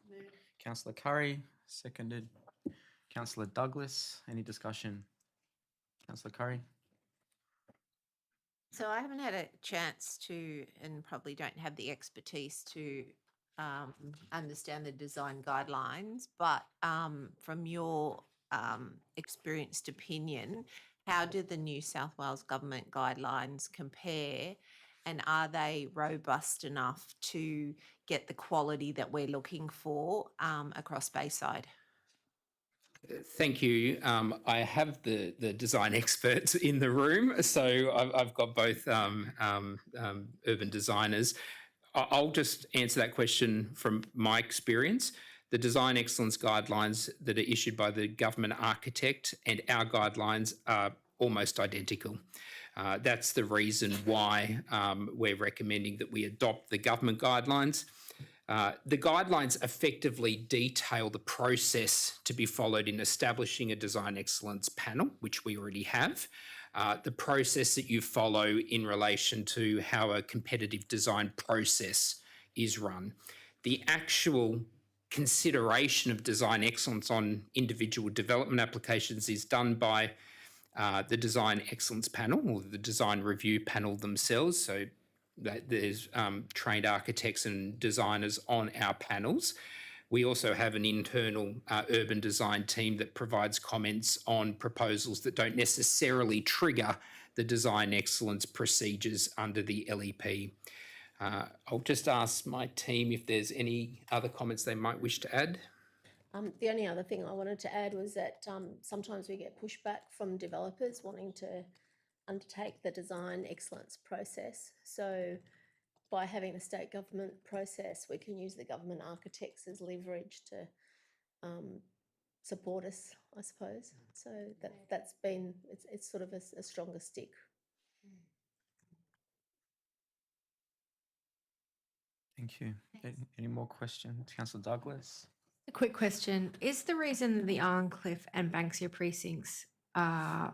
Councillor Curry, seconded. Councillor Douglas, any discussion? Councillor Curry. So I haven't had a chance to, and probably don't have the expertise to understand the design guidelines, but from your experienced opinion, how do the New South Wales government guidelines compare, and are they robust enough to get the quality that we're looking for across Bayside? Thank you. I have the design experts in the room, so I've got both urban designers. I'll just answer that question from my experience. The design excellence guidelines that are issued by the government architect and our guidelines are almost identical. That's the reason why we're recommending that we adopt the government guidelines. The guidelines effectively detail the process to be followed in establishing a design excellence panel, which we already have, the process that you follow in relation to how a competitive design process is run. The actual consideration of design excellence on individual development applications is done by the design excellence panel or the design review panel themselves. So that there's trained architects and designers on our panels. We also have an internal urban design team that provides comments on proposals that don't necessarily trigger the design excellence procedures under the LEP. I'll just ask my team if there's any other comments they might wish to add. The only other thing I wanted to add was that sometimes we get pushback from developers wanting to undertake the design excellence process. So by having the state government process, we can use the government architects as leverage to support us, I suppose. So that's been, it's sort of a stronger stick. Thank you. Any more questions? Councillor Douglas? A quick question. Is the reason the Arncliffe and Banksia precincts are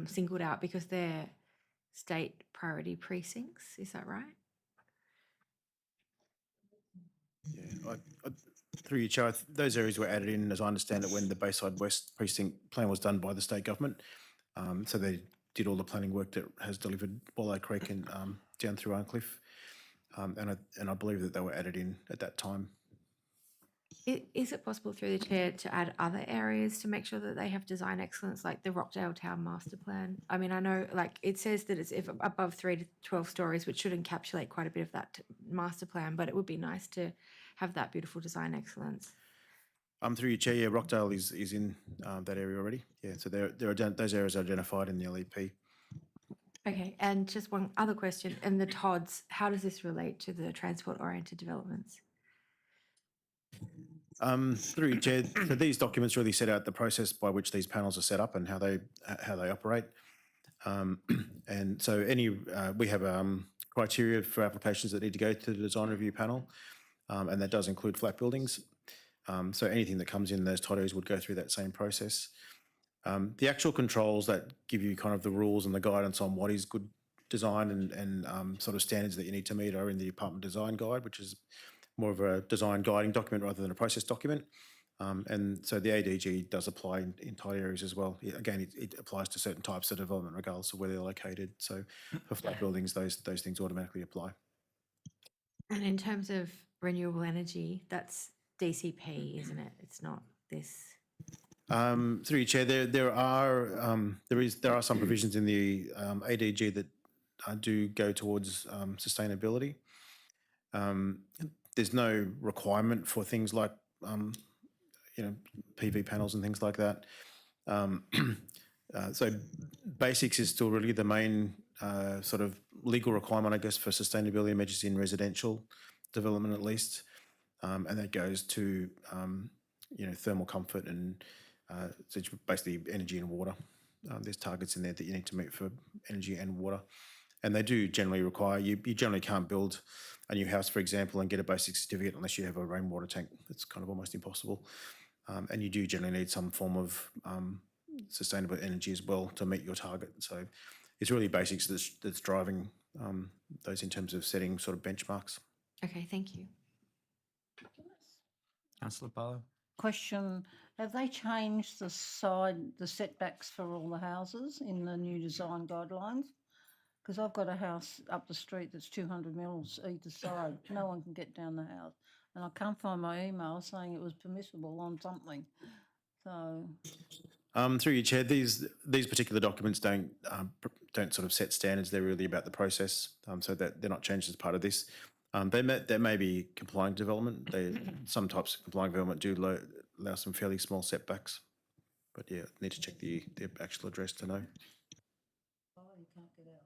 singled out because they're state priority precincts? Is that right? Yeah, through you, Chair, those areas were added in, as I understand it, when the Bayside West precinct plan was done by the state government. So they did all the planning work that has delivered Wallow Creek and down through Arncliffe. And I believe that they were added in at that time. Is it possible through the chair to add other areas to make sure that they have design excellence, like the Rockdale Town master plan? I mean, I know like it says that it's if above 3 to 12 stories, which should encapsulate quite a bit of that master plan, but it would be nice to have that beautiful design excellence. Through your chair, yeah, Rockdale is in that area already. Yeah, so those areas are identified in the LEP. Okay, and just one other question. And the TODs, how does this relate to the transport-oriented developments? Through your chair, so these documents really set out the process by which these panels are set up and how they operate. And so we have criteria for applications that need to go to the design review panel, and that does include flat buildings. So anything that comes in those TODs would go through that same process. The actual controls that give you kind of the rules and the guidance on what is good design and sort of standards that you need to meet are in the Apartment Design Guide, which is more of a design guiding document rather than a process document. And so the ADG does apply in tight areas as well. Again, it applies to certain types of development regardless of where they're located. So for flat buildings, those things automatically apply. And in terms of renewable energy, that's DCP, isn't it? It's not this. Through your chair, there are some provisions in the ADG that do go towards sustainability. There's no requirement for things like PV panels and things like that. So basics is still really the main sort of legal requirement, I guess, for sustainability measures in residential development at least, and that goes to thermal comfort and so it's basically energy and water. There's targets in there that you need to meet for energy and water. And they do generally require, you generally can't build a new house, for example, and get a basic certificate unless you have a rainwater tank. It's kind of almost impossible. And you do generally need some form of sustainable energy as well to meet your target. So it's really basics that's driving those in terms of setting sort of benchmarks. Okay, thank you. Councillor Barlow? Question, have they changed the setbacks for all the houses in the new design guidelines? Because I've got a house up the street that's 200 mils either side. No one can get down the house. And I can't find my email saying it was permissible on something. So, Through your chair, these particular documents don't sort of set standards. They're really about the process, so that they're not changed as part of this. There may be complying development. Some types of complying development do allow some fairly small setbacks, but yeah, need to check the actual address to know. oh, you can't get out.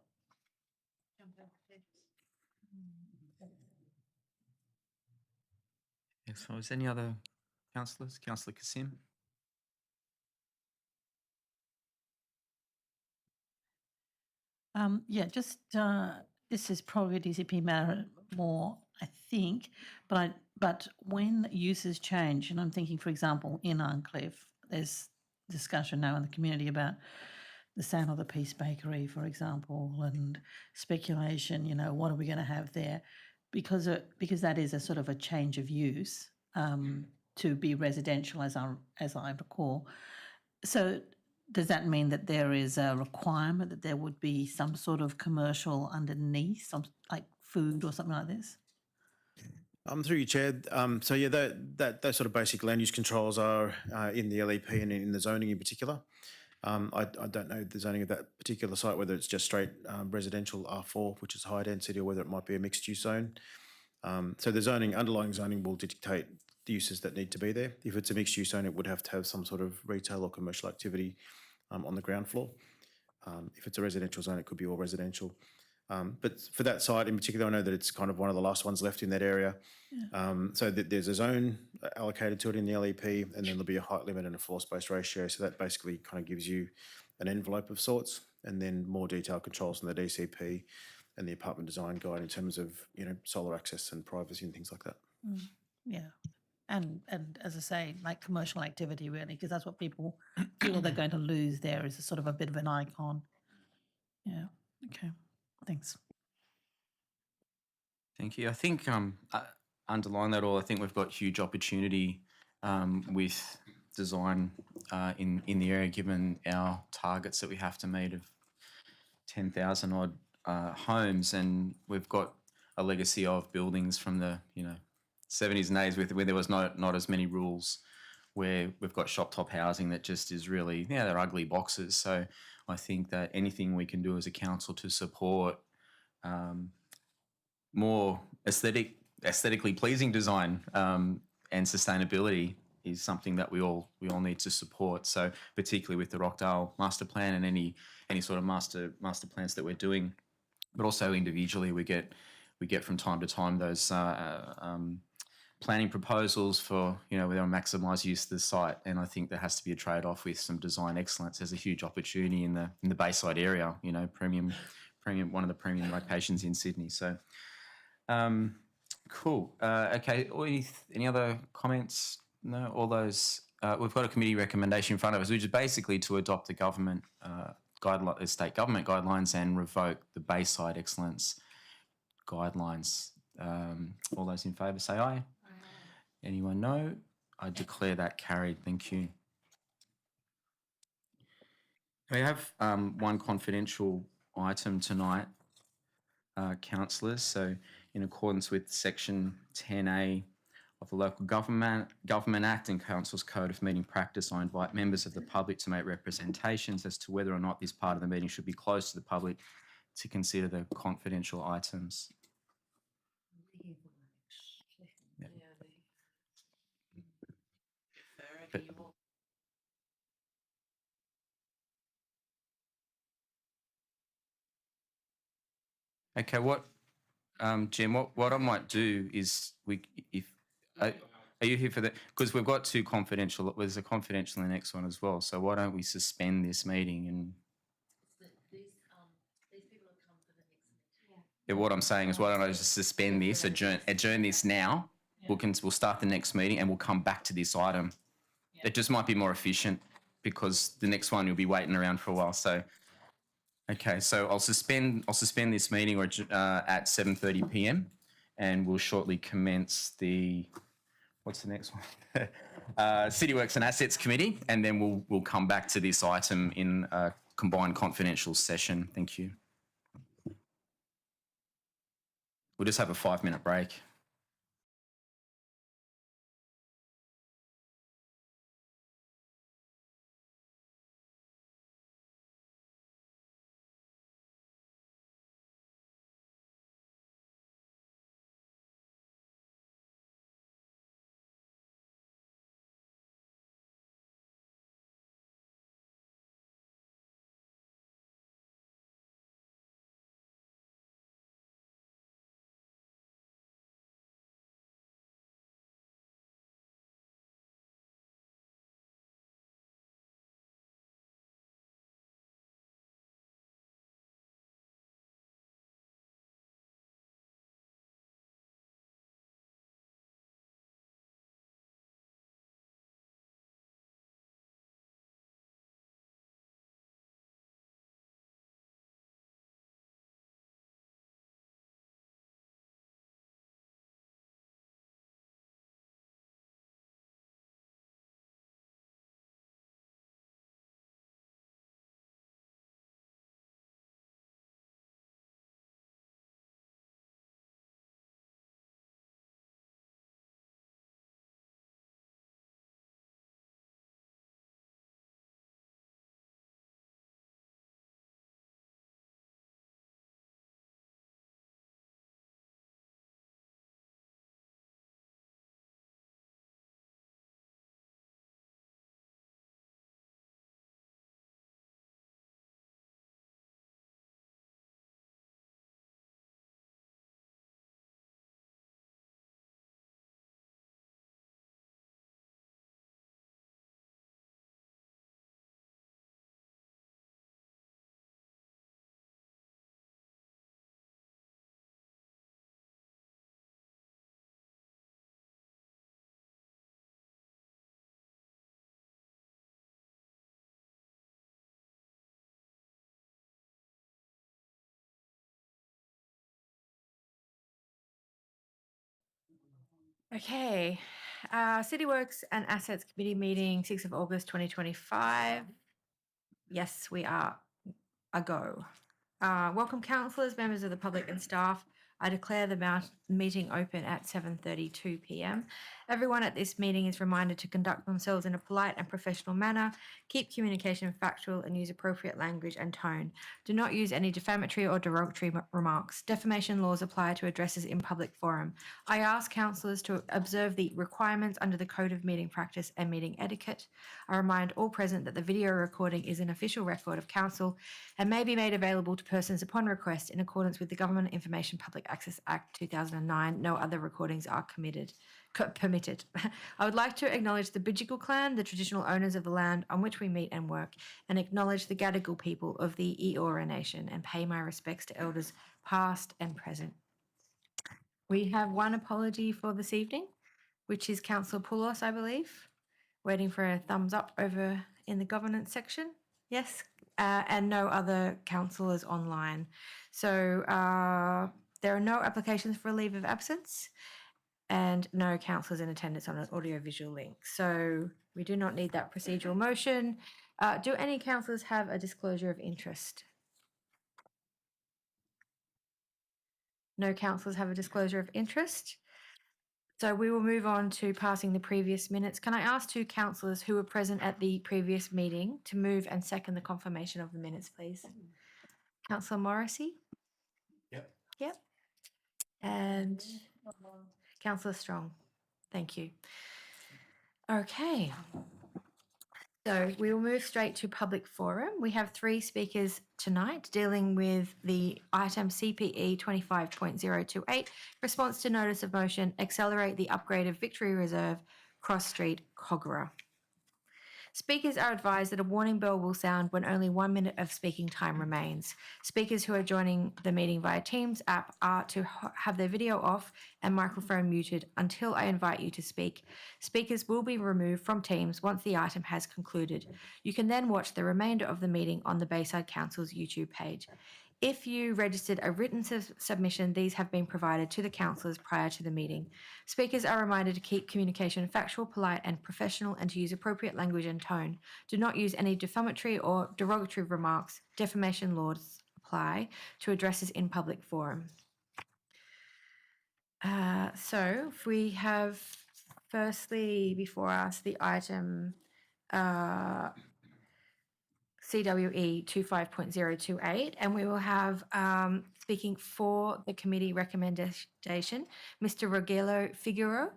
Excellent. Is there any other councillors? Councillor Kassim? Yeah, just this is probably a DCP matter more, I think, but when uses change, and I'm thinking, for example, in Arncliffe, there's discussion now in the community about the Sound of the Peace Bakery, for example, and speculation. You know, what are we going to have there? Because that is a sort of a change of use to be residential, as I recall. So does that mean that there is a requirement that there would be some sort of commercial underneath, some like food or something like this? Through your chair, so yeah, those sort of basic land use controls are in the LEP and in the zoning in particular. I don't know the zoning of that particular site, whether it's just straight residential R4, which is high density, or whether it might be a mixed use zone. So the underlying zoning will dictate the uses that need to be there. If it's a mixed use zone, it would have to have some sort of retail or commercial activity on the ground floor. If it's a residential zone, it could be all residential. But for that site in particular, I know that it's kind of one of the last ones left in that area. So there's a zone allocated to it in the LEP, and then there'll be a height limit and a floor space ratio. So that basically kind of gives you an envelope of sorts, and then more detailed controls from the DCP and the apartment design guide in terms of, you know, solar access and privacy and things like that. Yeah. And as I say, like commercial activity really, because that's what people feel they're going to lose there is a sort of a bit of an icon. Yeah. Okay. Thanks. Thank you. I think underlying that all, I think we've got huge opportunity with design in the area, given our targets that we have to meet of 10,000 odd homes, and we've got a legacy of buildings from the 70s and 80s where there was not as many rules, where we've got shop top housing that just is really they're ugly boxes. So I think that anything we can do as a council to support more aesthetically pleasing design and sustainability is something that we all need to support. So particularly with the Rockdale master plan and any sort of master plans that we're doing, but also individually we get from time to time those planning proposals for where they'll maximise use of the site, and I think there has to be a trade off with some design excellence. There's a huge opportunity in the Bayside area, premium one of the premium locations in Sydney. So. Cool. Okay. Any other comments? No. All those. We've got a committee recommendation in front of us, which is basically to adopt the government state government guidelines and revoke the Bayside Excellence guidelines. All those in favour say aye. Anyone no? I declare that carried. Thank you. We have one confidential item tonight, councillors. So, in accordance with Section 10A of the Local Government Act and Council's Code of Meeting Practice, I invite members of the public to make representations as to whether or not this part of the meeting should be closed to the public to consider the confidential items. But, okay, Jim, what I might do is are you here for that? Because we've got two confidential. There's a confidential in the next one as well. So why don't we suspend this meeting and? These people have come for the next meeting. Yeah, what I'm saying is, why don't I just suspend this, adjourn this now? Yeah. We'll start the next meeting and we'll come back to this item. Yeah. It just might be more efficient because the next one you'll be waiting around for a while. So. Okay, so I'll suspend this meeting at 7:30 p.m. and we'll shortly commence what's the next one? City Works and Assets Committee, and then we'll come back to this item in a combined confidential session. Thank you. We'll just have a 5-minute break. Okay. City Works and Assets Committee meeting, 6th of August 2025. Yes, we are a go. Welcome councillors, members of the public and staff. I declare the meeting open at 7:32 p.m. Everyone at this meeting is reminded to conduct themselves in a polite and professional manner, keep communication factual and use appropriate language and tone. Do not use any defamatory or derogatory remarks. Defamation laws apply to addresses in public forum. I ask councillors to observe the requirements under the Code of Meeting Practice and Meeting Etiquette. I remind all present that the video recording is an official record of council and may be made available to persons upon request in accordance with the Government Information Public Access Act 2009. No other recordings are permitted. I would like to acknowledge the Bidjigal clan, the traditional owners of the land on which we meet and work, and acknowledge the Gadigal people of the Eora Nation and pay my respects to elders past and present. We have one apology for this evening, which is Councillor Poulos, I believe. Waiting for a thumbs up over in the governance section. Yes, and no other councillors online. So there are no applications for a leave of absence and no councillors in attendance on an audiovisual link. So we do not need that procedural motion. Do any councillors have a disclosure of interest? No councillors have a disclosure of interest. So we will move on to passing the previous minutes. Can I ask two councillors who were present at the previous meeting to move and second the confirmation of the minutes, please? Councillor Morrissey? Yep. Yep. And Councillor Strong? Thank you. Okay. So we will move straight to public forum. We have 3 speakers tonight dealing with the item CPE 25.028, response to notice of motion, accelerate the upgrade of Victory Reserve, Cross Street, Kogarah. Speakers are advised that a warning bell will sound when only 1 minute of speaking time remains. Speakers who are joining the meeting via Teams app are to have their video off and microphone muted until I invite you to speak. Speakers will be removed from Teams once the item has concluded. You can then watch the remainder of the meeting on the Bayside Council's YouTube page. If you registered a written submission, these have been provided to the councillors prior to the meeting. Speakers are reminded to keep communication factual, polite and professional and to use appropriate language and tone. Do not use any defamatory or derogatory remarks. Defamation laws apply to addresses in public forum. So if we have firstly before us the item CWE 25.028, and we will have speaking for the committee recommendation, Mr. Rogelio Figueroa,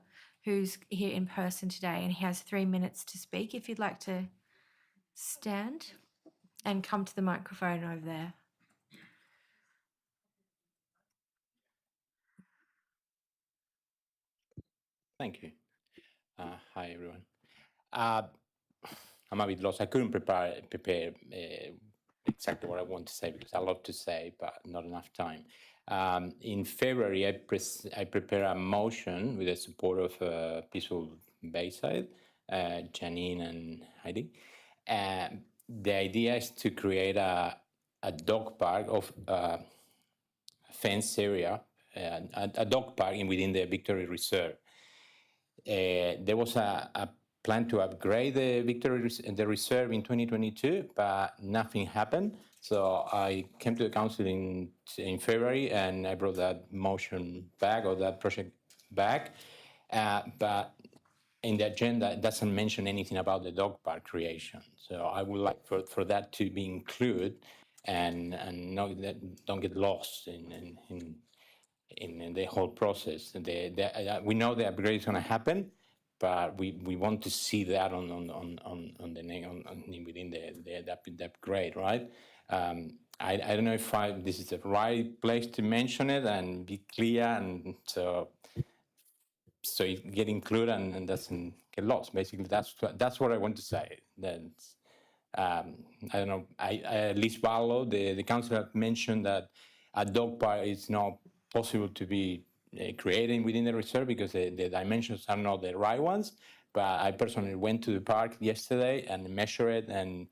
who's here in person today, and he has 3 minutes to speak. If you'd like to stand and come to the microphone over there. Thank you. Hi, everyone. I'm a bit lost. I couldn't prepare exactly what I want to say because I love to say, but not enough time. In February, I prepared a motion with the support of Peaceful Bayside, Janine and Heidi. The idea is to create a dog park of fenced area, a dog park within the Victory Reserve. There was a plan to upgrade the reserve in 2022, but nothing happened. So I came to the council in February and I brought that motion back, or that project back. But in the agenda, it doesn't mention anything about the dog park creation. So I would like for that to be included and don't get lost in the whole process. We know the upgrade is going to happen, but we want to see that within the upgrade, right? I don't know if this is the right place to mention it and be clear, and so it get included and doesn't get lost. Basically, that's what I want to say. That's, I don't know. I at least follow the council have mentioned that a dog park is not possible to be created within the reserve because the dimensions are not the right ones. But I personally went to the park yesterday and measured it, and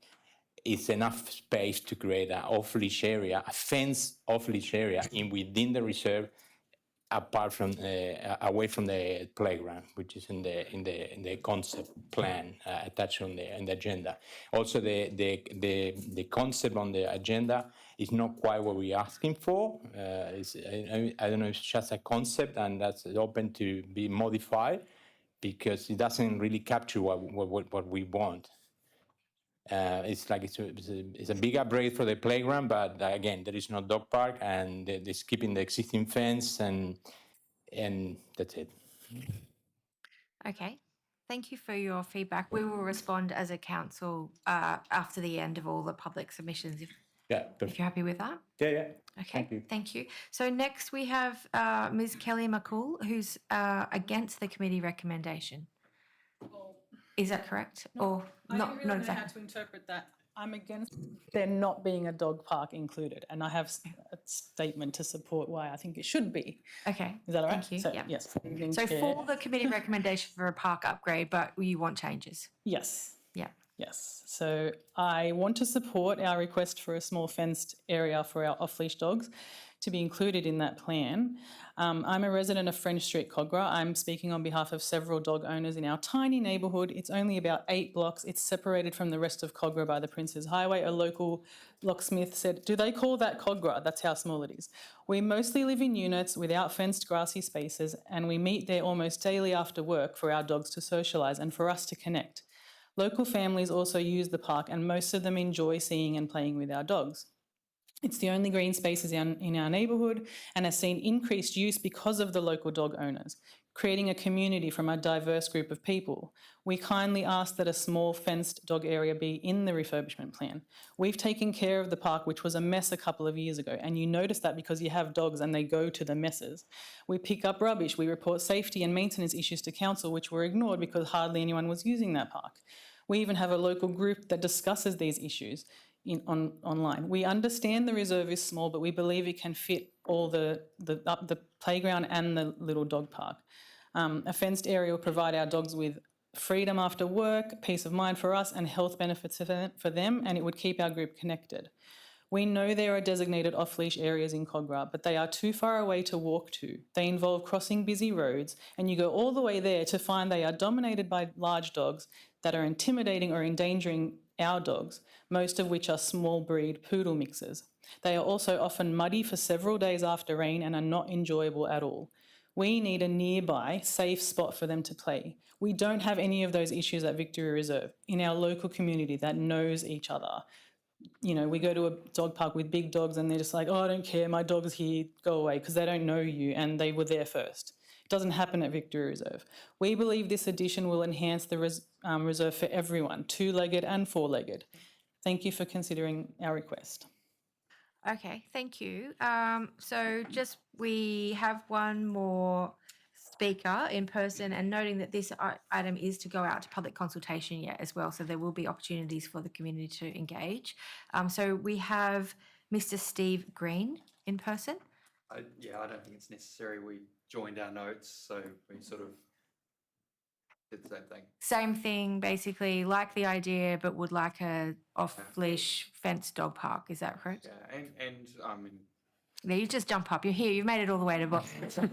it's enough space to create an off-leash area, a fenced off-leash area within the reserve, apart from away from the playground, which is in the concept plan attached in the agenda. Also, the concept on the agenda is not quite what we're asking for. I don't know if it's just a concept and that's open to be modified because it doesn't really capture what we want. It's like it's a big upgrade for the playground, but again, there is no dog park, and they're skipping the existing fence, and that's it. Okay. Thank you for your feedback. We will respond as a council after the end of all the public submissions if you're happy with that. Yeah. Okay, thank you. So next we have Ms. Kelly McCool, who's against the committee recommendation. Is that correct? Or I not? don't really Not know exactly. how to interpret that. I'm against there not being a dog park included, and I have a statement to support why I think it should be. Okay. Is that all right? Thank you. So, Yeah. yes. So for the committee recommendation for a park upgrade, but you want changes? Yes. Yeah. Yes. So I want to support our request for a small fenced area for our off-leash dogs to be included in that plan. I'm a resident of French Street, Cogra. I'm speaking on behalf of several dog owners in our tiny neighbourhood. It's only about 8 blocks. It's separated from the rest of Cogra by the Princes Highway. A local locksmith said, "Do they call that Cogra?" That's how small it is. We mostly live in units without fenced grassy spaces, and we meet there almost daily after work for our dogs to socialise and for us to connect. Local families also use the park, and most of them enjoy seeing and playing with our dogs. It's the only green spaces in our neighbourhood and has seen increased use because of the local dog owners, creating a community from a diverse group of people. We kindly ask that a small fenced dog area be in the refurbishment plan. We've taken care of the park, which was a mess a couple of years ago, and you notice that because you have dogs and they go to the messes. We pick up rubbish, we report safety and maintenance issues to council, which were ignored because hardly anyone was using that park. We even have a local group that discusses these issues online. We understand the reserve is small, but we believe it can fit all the playground and the little dog park. A fenced area will provide our dogs with freedom after work, peace of mind for us, and health benefits for them, and it would keep our group connected. We know there are designated off-leash areas in Cogra, but they are too far away to walk to. They involve crossing busy roads, and you go all the way there to find they are dominated by large dogs that are intimidating or endangering our dogs, most of which are small breed poodle mixes. They are also often muddy for several days after rain and are not enjoyable at all. We need a nearby safe spot for them to play. We don't have any of those issues at Victoria Reserve in our local community that knows each other. You know, we go to a dog park with big dogs and they're just like, oh, I don't care, my dog's here, go away, because they don't know you and they were there first. It doesn't happen at Victoria Reserve. We believe this addition will enhance the reserve for everyone, two-legged and four-legged. Thank you for considering our request. Okay, thank you. So just we have one more speaker in person, and noting that this item is to go out to public consultation yet as well, so there will be opportunities for the community to engage. So we have Mr. Steve Green in person. I don't think it's necessary. We joined our notes, so we sort of did the same thing. Same thing, basically, like the idea, but would like a off-leash fenced dog park. Is that correct? Yeah, and I mean, Yeah, you just jump up. You're here. You've made it all the way to Boston.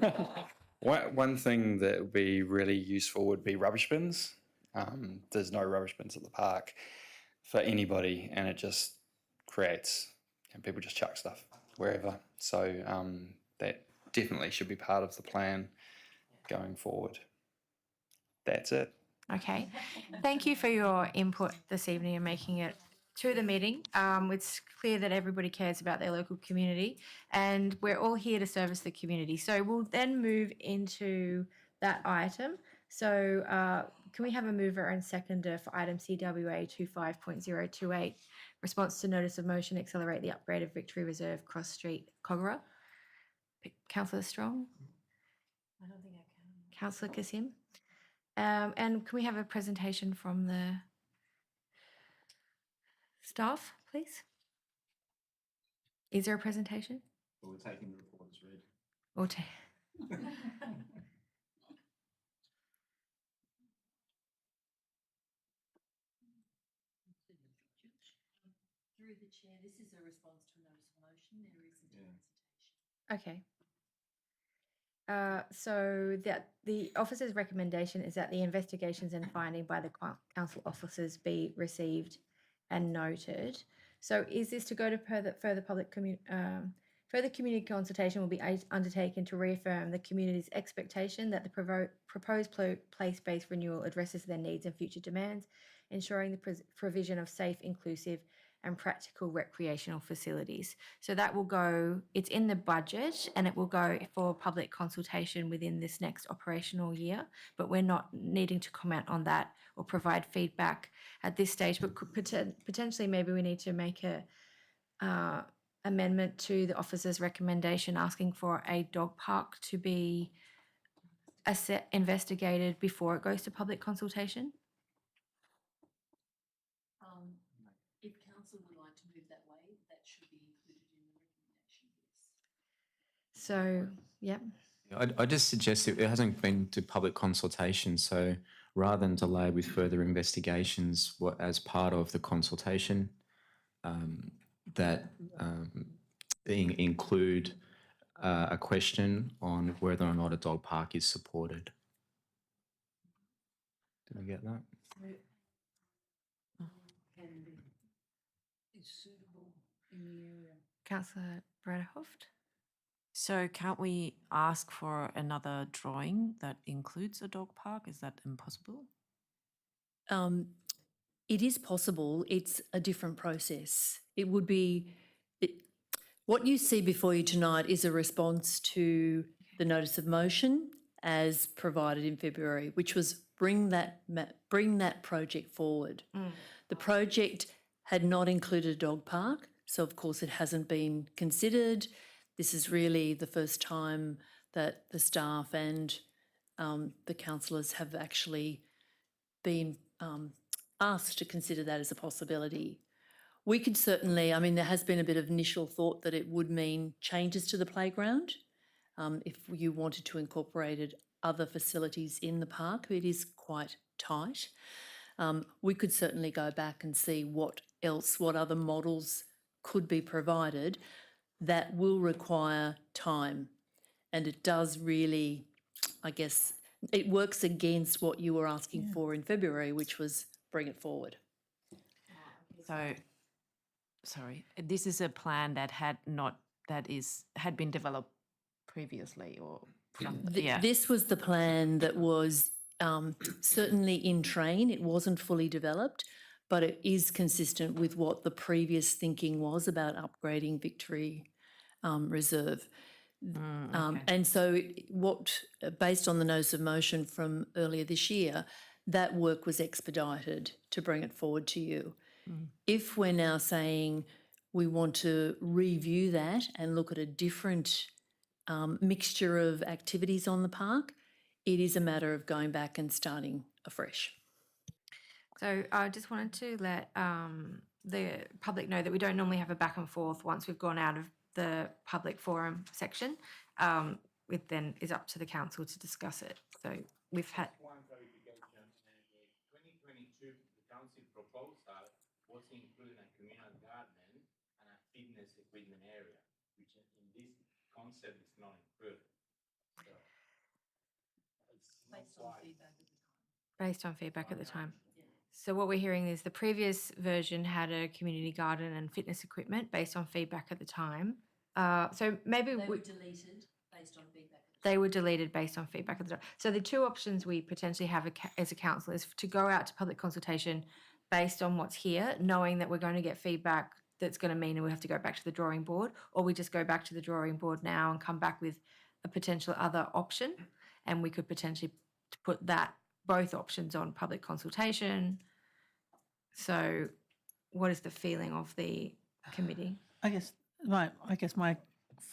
one thing that would be really useful would be rubbish bins. There's no rubbish bins at the park for anybody, and it just creates, people just chuck stuff wherever. So that definitely should be part of the plan going forward. That's it. Okay. Thank you for your input this evening and making it to the meeting. It's clear that everybody cares about their local community, and we're all here to service the community. So we'll then move into that item. So can we have a mover and seconder for item CWA 25.028, response to notice of motion, accelerate the upgrade of Victory Reserve Cross Street, Kogarah? Councillor Strong? I don't think I can. Councillor Kassim? And can we have a presentation from the staff, please? Is there a presentation? We're taking the report as read. Or Through the chair, this is a response to a notice of motion. There isn't a presentation. Okay. So that the officer's recommendation is that the investigations and finding by the council officers be received and noted. So is this to go to further community consultation will be undertaken to reaffirm the community's expectation that the proposed place-based renewal addresses their needs and future demands, ensuring the provision of safe, inclusive and practical recreational facilities. So that will go, it's in the budget and it will go for public consultation within this next operational year, but we're not needing to comment on that or provide feedback at this stage, but could potentially maybe we need to make a amendment to the officer's recommendation asking for a dog park to be investigated before it goes to public consultation. If council would like to move that way, that should be included in the recommendation, yes. So, yep. I just suggest it hasn't been to public consultation, so rather than delay with further investigations, as part of the consultation, include a question on whether or not a dog park is supported. Did we get that? Is suitable in the area. Councillor Brederhoft? So can't we ask for another drawing that includes a dog park? Is that impossible? It is possible. It's a different process. It would be, what you see before you tonight is a response to the notice of motion as provided in February, which was bring that project forward. The project had not included a dog park, so of course it hasn't been considered. This is really the first time that the staff and the councillors have actually been asked to consider that as a possibility. We could certainly, I mean, there has been a bit of initial thought that it would mean changes to the playground if you wanted to incorporate other facilities in the park. It is quite tight. We could certainly go back and see what other models could be provided. That will require time, and it does really, I guess, it works against what you were asking for in February, which was bring it forward. So, sorry, this is a plan that had been developed previously or Yeah. This was the plan that was certainly in train. It wasn't fully developed, but it is consistent with what the previous thinking was about upgrading Victory Reserve. And so based on the notice of motion from earlier this year, that work was expedited to bring it forward to you. If we're now saying we want to review that and look at a different mixture of activities on the park, it is a matter of going back and starting afresh. So I just wanted to let the public know that we don't normally have a back and forth once we've gone out of the public forum section. It then is up to the council to discuss it. So we've had. One clarification, 2022, the council proposal was including a communal garden and a fitness equipment area, which in this concept is not included. So it's not quite. Based on feedback at the time. So what we're hearing is the previous version had a community garden and fitness equipment based on feedback at the time. So maybe deleted based on feedback. they were deleted based on feedback at the time. So the two options we potentially have as a council is to go out to public consultation based on what's here, knowing that we're going to get feedback that's going to mean we have to go back to the drawing board, or we just go back to the drawing board now and come back with a potential other option, and we could potentially put both options on public consultation. So what is the feeling of the committee? I guess my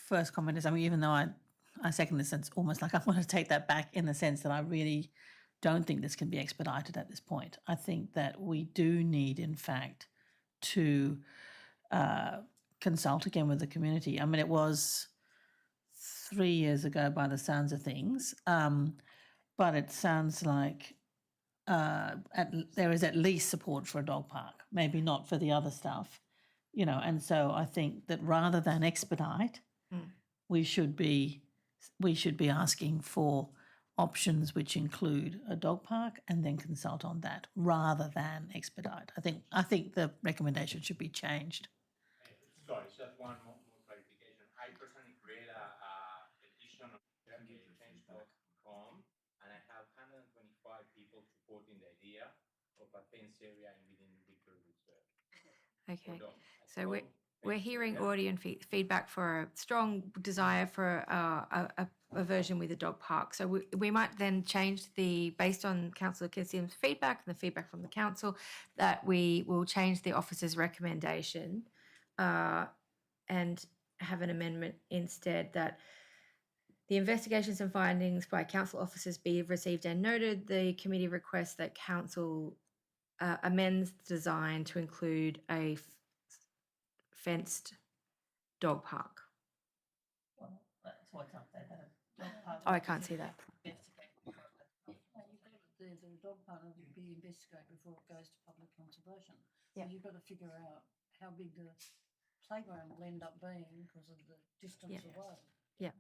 first comment is, I mean, even though I second this, it's almost like I want to take that back in the sense that I really don't think this can be expedited at this point. I think that we do need, in fact, to consult again with the community. I mean, it was 3 years ago by the sounds of things, but it sounds like there is at least support for a dog park, maybe not for the other stuff, and so I think that rather than expedite, we should be asking for options which include a dog park and then consult on that rather than expedite. I think the recommendation should be changed. Sorry, just one more clarification. I personally create a petition on change.com, and I have 125 people supporting the idea of a fenced area within Victory Reserve. Okay, so we're hearing audio and feedback for a strong desire for a version with a dog park. So we might then change based on Councillor Kissim's feedback and the feedback from the council, that we will change the officer's recommendation and have an amendment instead that the investigations and findings by council officers be received and noted. The committee requests that council amends the design to include a fenced dog park. Well, that's what's up there. That a dog park Oh, I can't see that. The dog park will be investigated before it goes to public consultation. Yeah. So you've got to figure out how big the playground will end up being because of the distance away. Yeah.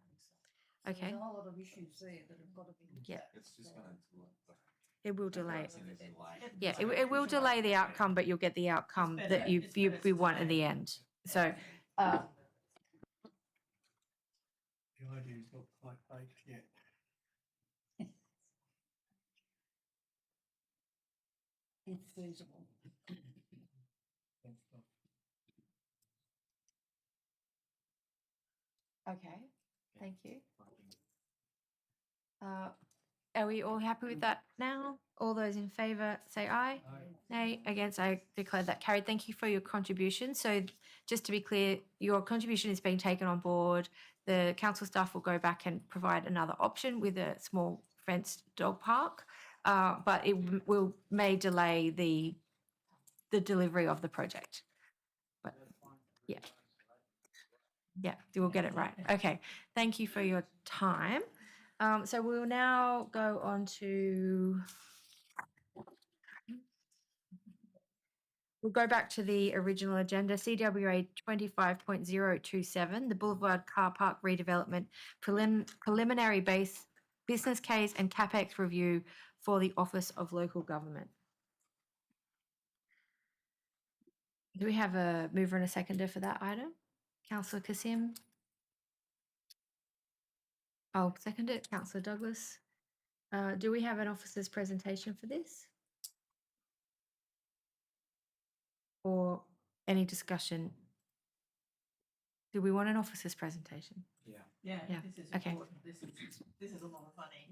So Okay. there's a whole lot of issues there that have got to be looked at. It's just going to. It will delay. Yeah, it will delay the outcome, but you'll get the outcome that you want in the end. So. The idea's not quite baked yet. It's feasible. Okay, thank you. Are we all happy with that now? All those in favour say aye. Nay. Against, I declare that carried. Thank you for your contribution. So just to be clear, your contribution is being taken on board. The council staff will go back and provide another option with a small fenced dog park, but it may delay the delivery of the project. But yeah. Yeah, we'll get it right. Okay, thank you for your time. So we'll now go on to, we'll go back to the original agenda, CWA 25.027, the Boulevard Car Park Redevelopment Preliminary Business Case and CapEx Review for the Office of Local Government. Do we have a mover and a seconder for that item? Councillor Kassim? I'll second it. Councillor Douglas. Do we have an officer's presentation for this? Or any discussion? Do we want an officer's presentation? Yeah. Yeah, Yeah, this is okay. important. This is a lot of money.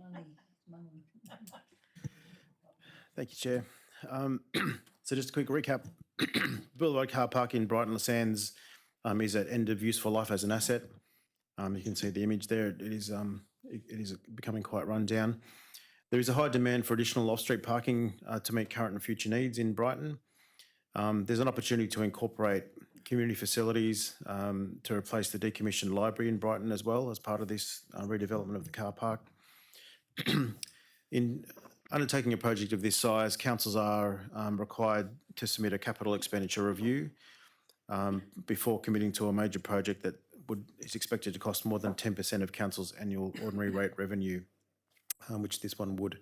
Money. Thank you, Chair. So just a quick recap. Boulevard car park in Brighton Les Sands is at end of useful life as an asset. You can see the image there. It is becoming quite run down. There is a high demand for additional off-street parking to meet current and future needs in Brighton. There's an opportunity to incorporate community facilities to replace the decommissioned library in Brighton as well as part of this redevelopment of the car park. In undertaking a project of this size, councils are required to submit a capital expenditure review before committing to a major project that is expected to cost more than 10% of council's annual ordinary rate revenue, which this one would.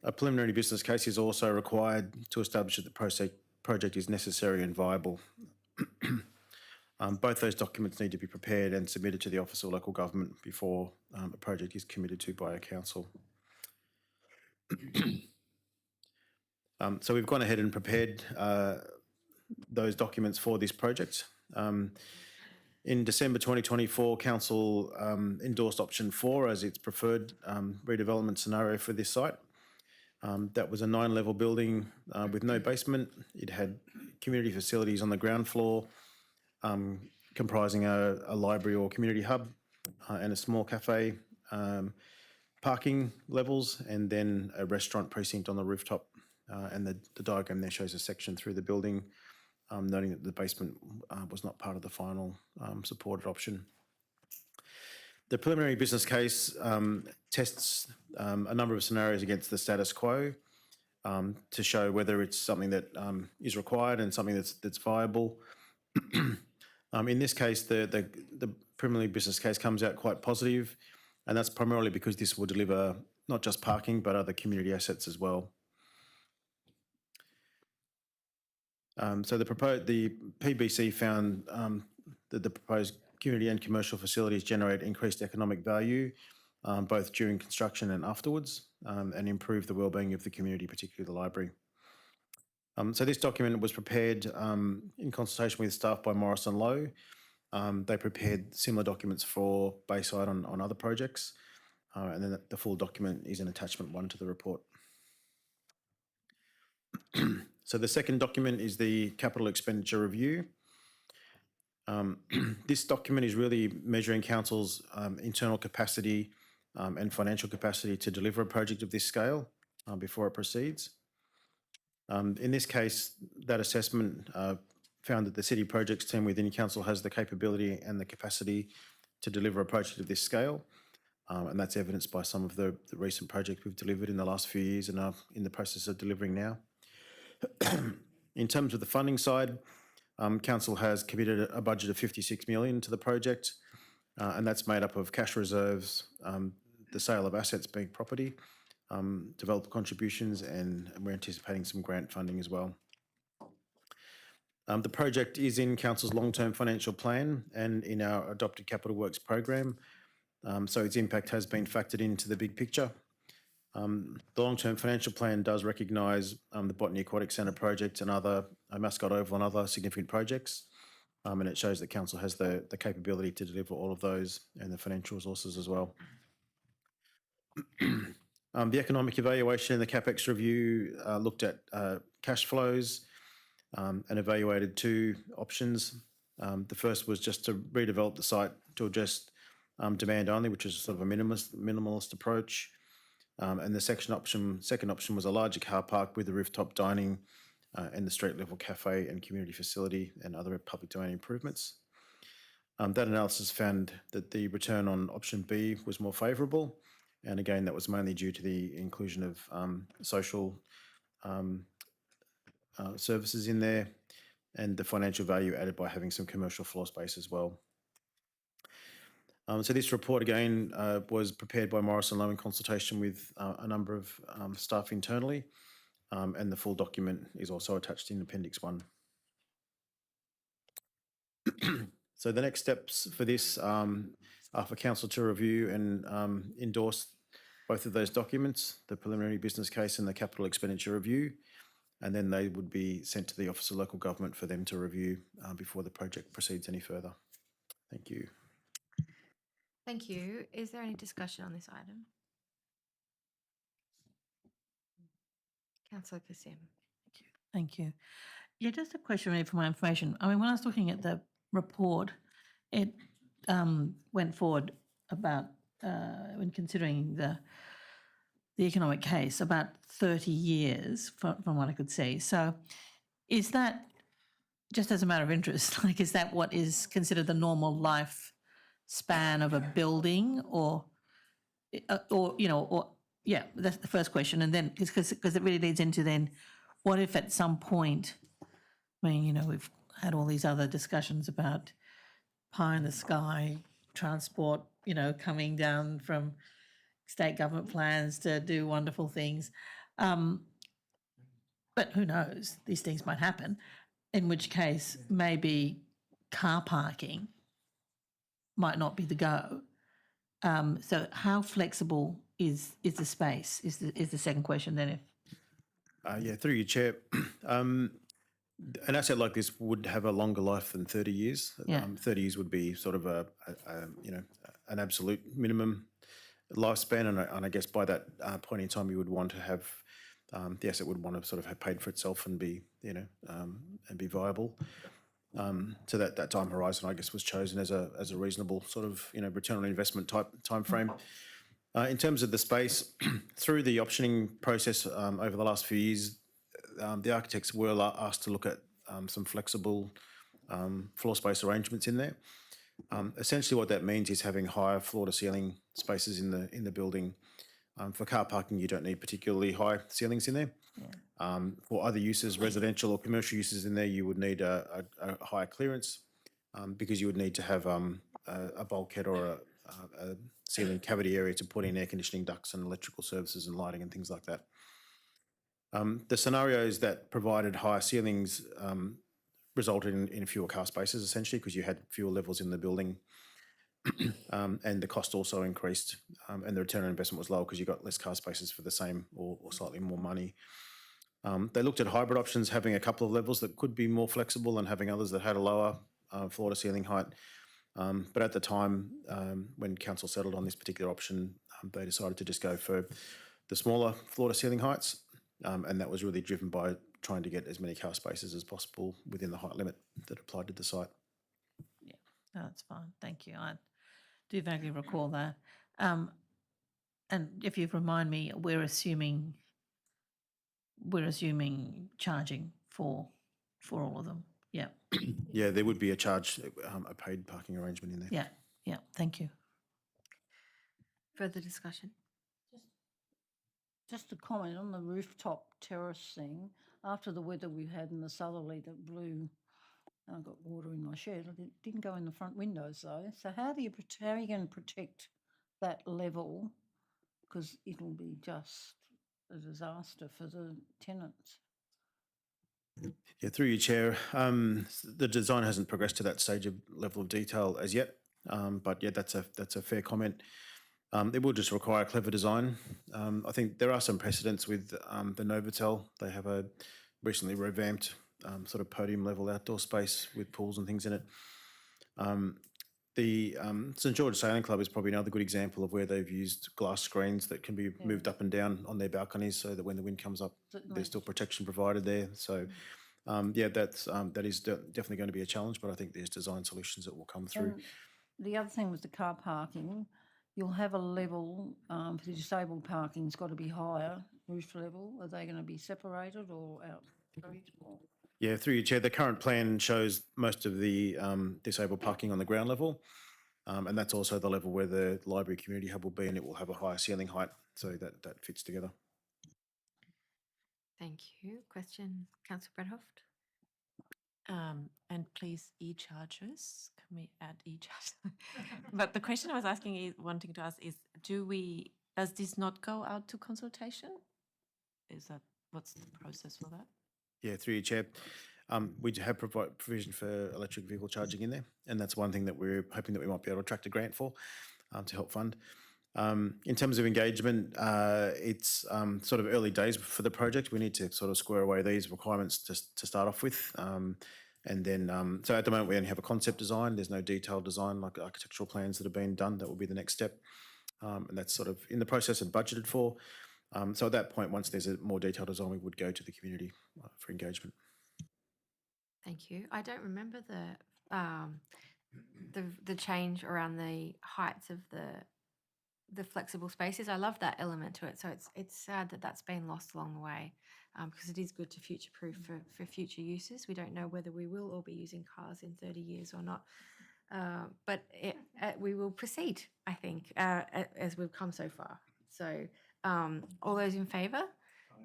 A preliminary business case is also required to establish that the project is necessary and viable. Both those documents need to be prepared and submitted to the Office of Local Government before a project is committed to by a council. So we've gone ahead and prepared those documents for this project. In December 2024, Council endorsed option 4 as its preferred redevelopment scenario for this site. That was a 9-level building with no basement. It had community facilities on the ground floor, comprising a library or community hub and a small cafe, parking levels, and then a restaurant precinct on the rooftop. And the diagram there shows a section through the building, noting that the basement was not part of the final supported option. The preliminary business case tests a number of scenarios against the status quo to show whether it's something that is required and something that's viable. In this case, the preliminary business case comes out quite positive, and that's primarily because this will deliver not just parking but other community assets as well. So the PBC found that the proposed community and commercial facilities generate increased economic value, both during construction and afterwards, and improve the wellbeing of the community, particularly the library. So this document was prepared in consultation with staff by Morrison Lowe. They prepared similar documents for Bayside on other projects, and then the full document is in attachment 1 to the report. So the second document is the capital expenditure review. This document is really measuring council's internal capacity and financial capacity to deliver a project of this scale before it proceeds. In this case, that assessment found that the city projects team within council has the capability and the capacity to deliver a project of this scale, and that's evidenced by some of the recent projects we've delivered in the last few years and are in the process of delivering now. In terms of the funding side, council has committed a budget of 56 million to the project, and that's made up of cash reserves, the sale of assets being property, developer contributions, and we're anticipating some grant funding as well. The project is in council's long-term financial plan and in our adopted capital works program, so its impact has been factored into the big picture. The long-term financial plan does recognise the Botany Aquatic Centre project and other Mascot Oval and other significant projects, and it shows that council has the capability to deliver all of those and the financial resources as well. The economic evaluation and the CapEx review looked at cash flows and evaluated 2 options. The first was just to redevelop the site to address demand only, which is sort of a minimalist approach. And the second option was a larger car park with the rooftop dining and the street level cafe and community facility and other public domain improvements. That analysis found that the return on option B was more favourable, and again that was mainly due to the inclusion of social services in there and the financial value added by having some commercial floor space as well. So this report again was prepared by Morrison Lowe in consultation with a number of staff internally, and the full document is also attached in Appendix 1. So the next steps for this, for council to review and endorse both of those documents, the preliminary business case and the capital expenditure review, and then they would be sent to the Office of Local Government for them to review before the project proceeds any further. Thank you. Thank you. Is there any discussion on this item? Councillor Kassim. Thank you. Yeah, just a question really for my information. I mean, when I was looking at the report, it went forward about, when considering the economic case, about 30 years from what I could see. So is that, just as a matter of interest, like, is that what is considered the normal life span of a building, or yeah, that's the first question. And then, because it really leads into then, what if at some point, I mean, we've had all these other discussions about pie in the sky transport, coming down from state government plans to do wonderful things. But who knows, these things might happen, in which case maybe car parking might not be the go. So how flexible is the space is the second question then. Yeah, through your chair. An asset like this would have a longer life than 30 years. Yeah. 30 years would be sort of an absolute minimum lifespan, and I guess by that point in time, you would want to have the asset would want to sort of have paid for itself and be and be viable. So that time horizon, I guess, was chosen as a reasonable sort of return on investment type time frame. In terms of the space, through the optioning process over the last few years, the architects were asked to look at some flexible floor space arrangements in there. Essentially, what that means is having higher floor-to-ceiling spaces in the building. For car parking, you don't need particularly high ceilings in there. Yeah. For other uses, residential or commercial uses in there, you would need a higher clearance because you would need to have a bulkhead or a ceiling cavity area to put in air conditioning ducts and electrical services and lighting and things like that. The scenarios that provided higher ceilings resulted in fewer car spaces, essentially, because you had fewer levels in the building. And the cost also increased, and the return on investment was low because you got less car spaces for the same or slightly more money. They looked at hybrid options, having a couple of levels that could be more flexible and having others that had a lower floor-to-ceiling height. But at the time, when council settled on this particular option, they decided to just go for the smaller floor-to-ceiling heights, and that was really driven by trying to get as many car spaces as possible within the height limit that applied to the site. Yeah, no, that's fine. Thank you. I do vaguely recall that. And if you remind me, we're assuming charging for all of them. Yeah. Yeah, there would be a charge, a paid parking arrangement in there. Yeah. Yeah. Thank you. Further discussion? Just a comment on the rooftop terrace thing. After the weather we had in the southerly that blew, and I got water in my shed. It didn't go in the front windows though. So how are you going to protect that level? Because it'll be just a disaster for the tenants. Yeah, through your chair, the design hasn't progressed to that stage of level of detail as yet, but yeah, that's a fair comment. It will just require clever design. I think there are some precedents with the Novotel. They have a recently revamped sort of podium level outdoor space with pools and things in it. The St George Sailing Club is probably another good example of where they've used glass screens that can be moved up and down on their balconies so that when the wind comes up, there's still protection provided there. So yeah, that is definitely going to be a challenge, but I think there's design solutions that will come through. And the other thing with the car parking, you'll have a level for the disabled parking's got to be higher, roof level. Are they going to be separated or out? Yeah, through your chair, the current plan shows most of the disabled parking on the ground level, and that's also the level where the library community hub will be, and it will have a higher ceiling height, so that fits together. Thank you. Question, Councillor Bradhoft? And please, e-chargers, can we add e-chargers? But the question I was wanting to ask is, does this not go out to consultation? What's the process for that? Yeah, through your chair. We do have provision for electric vehicle charging in there, and that's one thing that we're hoping that we might be able to attract a grant for to help fund. In terms of engagement, it's sort of early days for the project. We need to sort of square away these requirements to start off with. And then, so at the moment, we only have a concept design. There's no detailed design like architectural plans that have been done. That will be the next step. And that's sort of in the process and budgeted for. So at that point, once there's a more detailed design, we would go to the community for engagement. Thank you. I don't remember the change around the heights of the flexible spaces. I love that element to it. So it's sad that that's been lost along the way, because it is good to future-proof for future uses. We don't know whether we will all be using cars in 30 years or not. But we will proceed, I think, as we've come so far. So all those in favour,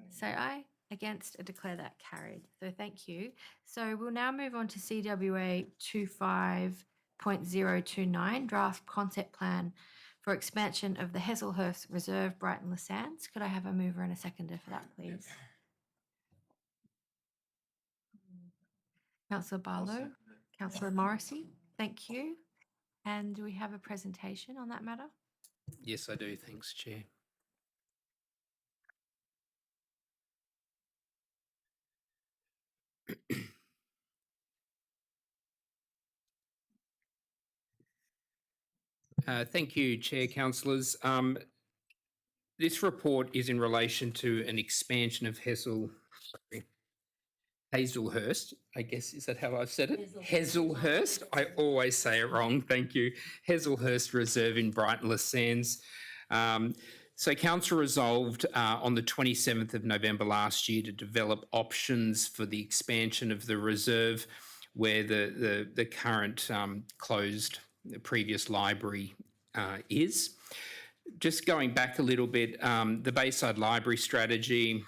say aye. Against, declare that carried. So thank you. So we'll now move on to CWA 25.029, draft concept plan for expansion of the Hazelhurst Reserve, Brighton Le Sands. Could I have a mover and a seconder for that, please? Councillor Barlow, Councillor Morrissey, thank you. And do we have a presentation on that matter? Yes, I do. Thanks, Chair. Thank you, Chair, councillors. This report is in relation to an expansion of Hazelhurst, I guess, is that how I've said it? Hazelhurst. I always say it wrong. Thank you. Hazelhurst Reserve in Brighton Le Sands. So Council resolved on the 27th of November last year to develop options for the expansion of the reserve where the current closed previous library is. Just going back a little bit, the Bayside Library strategy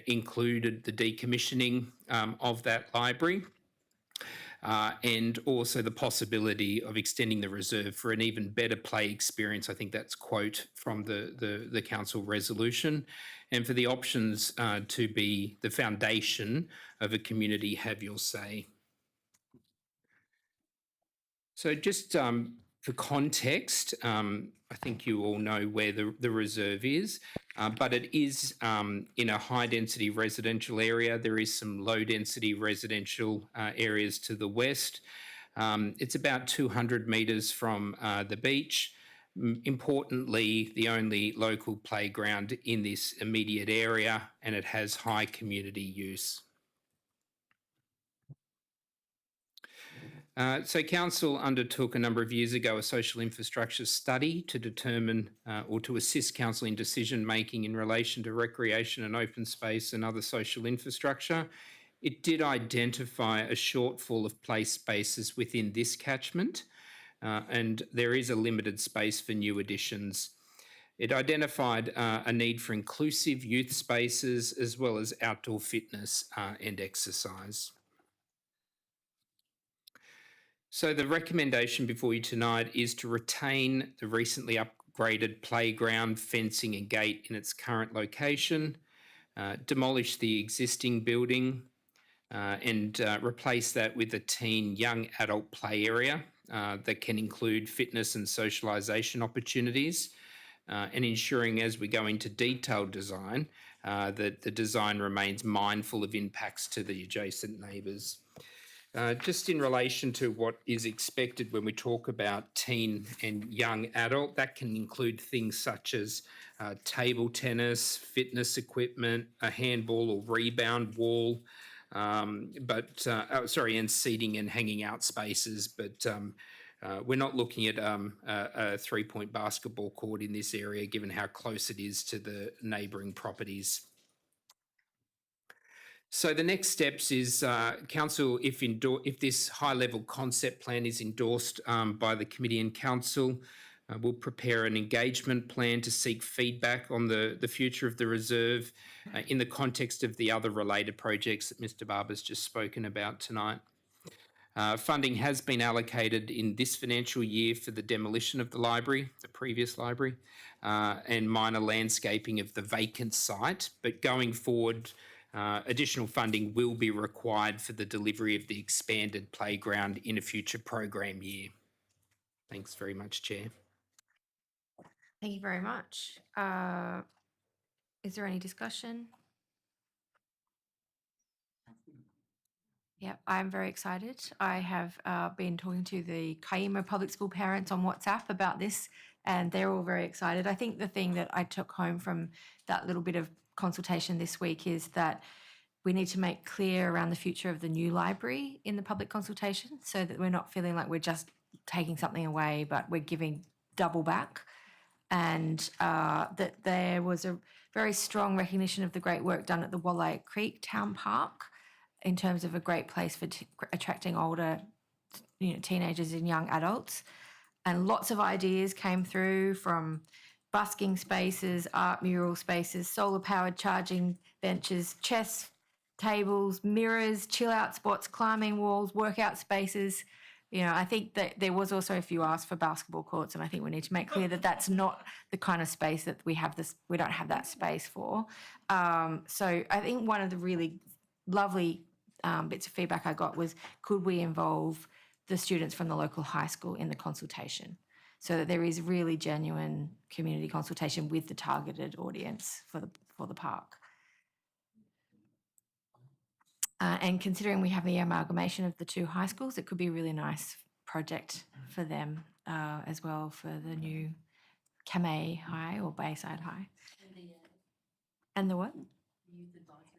included the decommissioning of that library and also the possibility of extending the reserve for an even better play experience. I think that's quote from the council resolution, and for the options to be the foundation of a community have your say. So just for context, I think you all know where the reserve is, but it is in a high-density residential area. There is some low-density residential areas to the west. It's about 200 metres from the beach. Importantly, the only local playground in this immediate area, and it has high community use. So Council undertook a number of years ago a social infrastructure study to determine or to assist Council in decision making in relation to recreation and open space and other social infrastructure. It did identify a shortfall of play spaces within this catchment, and there is a limited space for new additions. It identified a need for inclusive youth spaces as well as outdoor fitness and exercise. So the recommendation before you tonight is to retain the recently upgraded playground, fencing and gate in its current location, demolish the existing building and replace that with a teen young adult play area that can include fitness and socialisation opportunities, and ensuring as we go into detailed design that the design remains mindful of impacts to the adjacent neighbours. Just in relation to what is expected when we talk about teen and young adult, that can include things such as table tennis, fitness equipment, a handball or rebound wall, and seating and hanging out spaces. But we're not looking at a three-point basketball court in this area, given how close it is to the neighbouring properties. So the next steps is Council, if this high-level concept plan is endorsed by the Committee and Council, we'll prepare an engagement plan to seek feedback on the future of the reserve in the context of the other related projects that Mr. Barber's just spoken about tonight. Funding has been allocated in this financial year for the demolition of the library, the previous library, and minor landscaping of the vacant site, but going forward, Additional funding will be required for the delivery of the expanded playground in a future program year. Thanks very much, Chair. Thank you very much. Is there any discussion? Yeah, I'm very excited. I have been talking to the Kaima Public School parents on WhatsApp about this, and they're all very excited. I think the thing that I took home from that little bit of consultation this week is that we need to make clear around the future of the new library in the public consultation so that we're not feeling like we're just taking something away, but we're giving double back. And that there was a very strong recognition of the great work done at the Walleye Creek Town Park in terms of a great place for attracting older, teenagers and young adults. And lots of ideas came through from busking spaces, art mural spaces, solar-powered charging benches, chess tables, mirrors, chill-out spots, climbing walls, workout spaces. I think that there was also a few asks for basketball courts, and I think we need to make clear that that's not the kind of space that we don't have that space for. So I think one of the really lovely bits of feedback I got was, could we involve the students from the local high school in the consultation so that there is really genuine community consultation with the targeted audience for the park. And considering we have the amalgamation of the two high schools, it could be a really nice project for them as well, for the new Kamei High or Bayside High. And the what?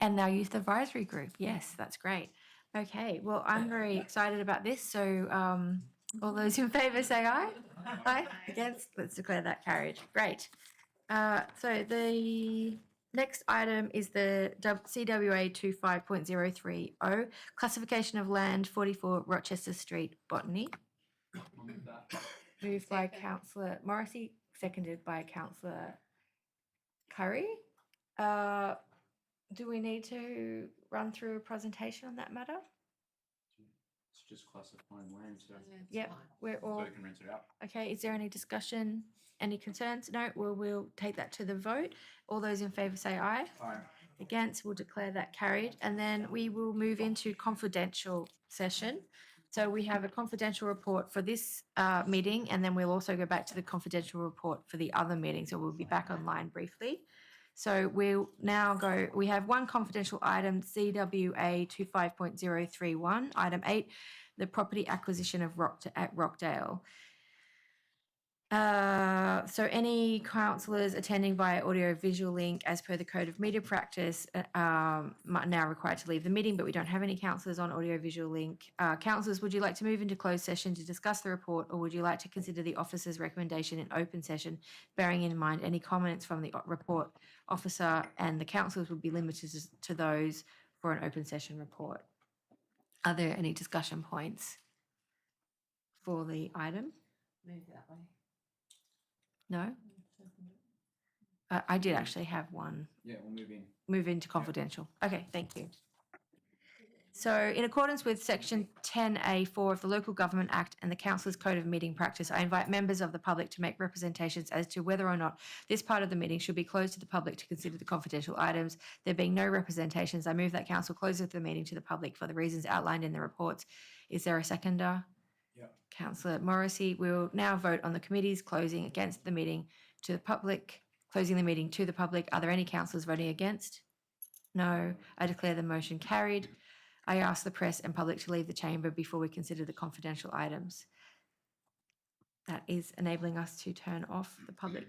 And our youth advisory group. Yes, that's great. Okay, well, I'm very excited about this. So all those in favour say aye. Aye. Against? Let's declare that carried. Great. So the next item is the CWA 25.030, classification of land 44 Rochester Street, Botany. Moved by Councillor Morrissey, seconded by Councillor Curry. Do we need to run through a presentation on that matter? It's just classifying land. So Yep, we're all. so we can rent it out. Okay, is there any discussion, any concerns? No, we'll take that to the vote. All those in favour say aye. Aye. Against, we'll declare that carried. And then we will move into confidential session. So we have a confidential report for this meeting, and then we'll also go back to the confidential report for the other meeting. So we'll be back online briefly. So we'll now go, we have one confidential item, CWA 25.031, item 8, the property acquisition of at Rockdale. So any councillors attending via audio-visual link as per the Code of Media Practice are now required to leave the meeting, but we don't have any councillors on audio-visual link. Councillors, would you like to move into closed session to discuss the report, or would you like to consider the officer's recommendation in open session, bearing in mind any comments from the report officer and the councillors would be limited to those for an open session report? Are there any discussion points for the item? Move that way. No? I did actually have one. Yeah, we'll move in. Move into confidential. Okay, thank you. So in accordance with section 10A4 of the Local Government Act and the Council's Code of Meeting Practice, I invite members of the public to make representations as to whether or not this part of the meeting should be closed to the public to consider the confidential items. There being no representations, I move that Council closes the meeting to the public for the reasons outlined in the reports. Is there a seconder? Yeah. Councillor Morrissey. We'll now vote on the committees closing against the meeting to the public, closing the meeting to the public. Are there any councillors voting against? No. I declare the motion carried. I ask the press and public to leave the chamber before we consider the confidential items. That is enabling us to turn off the public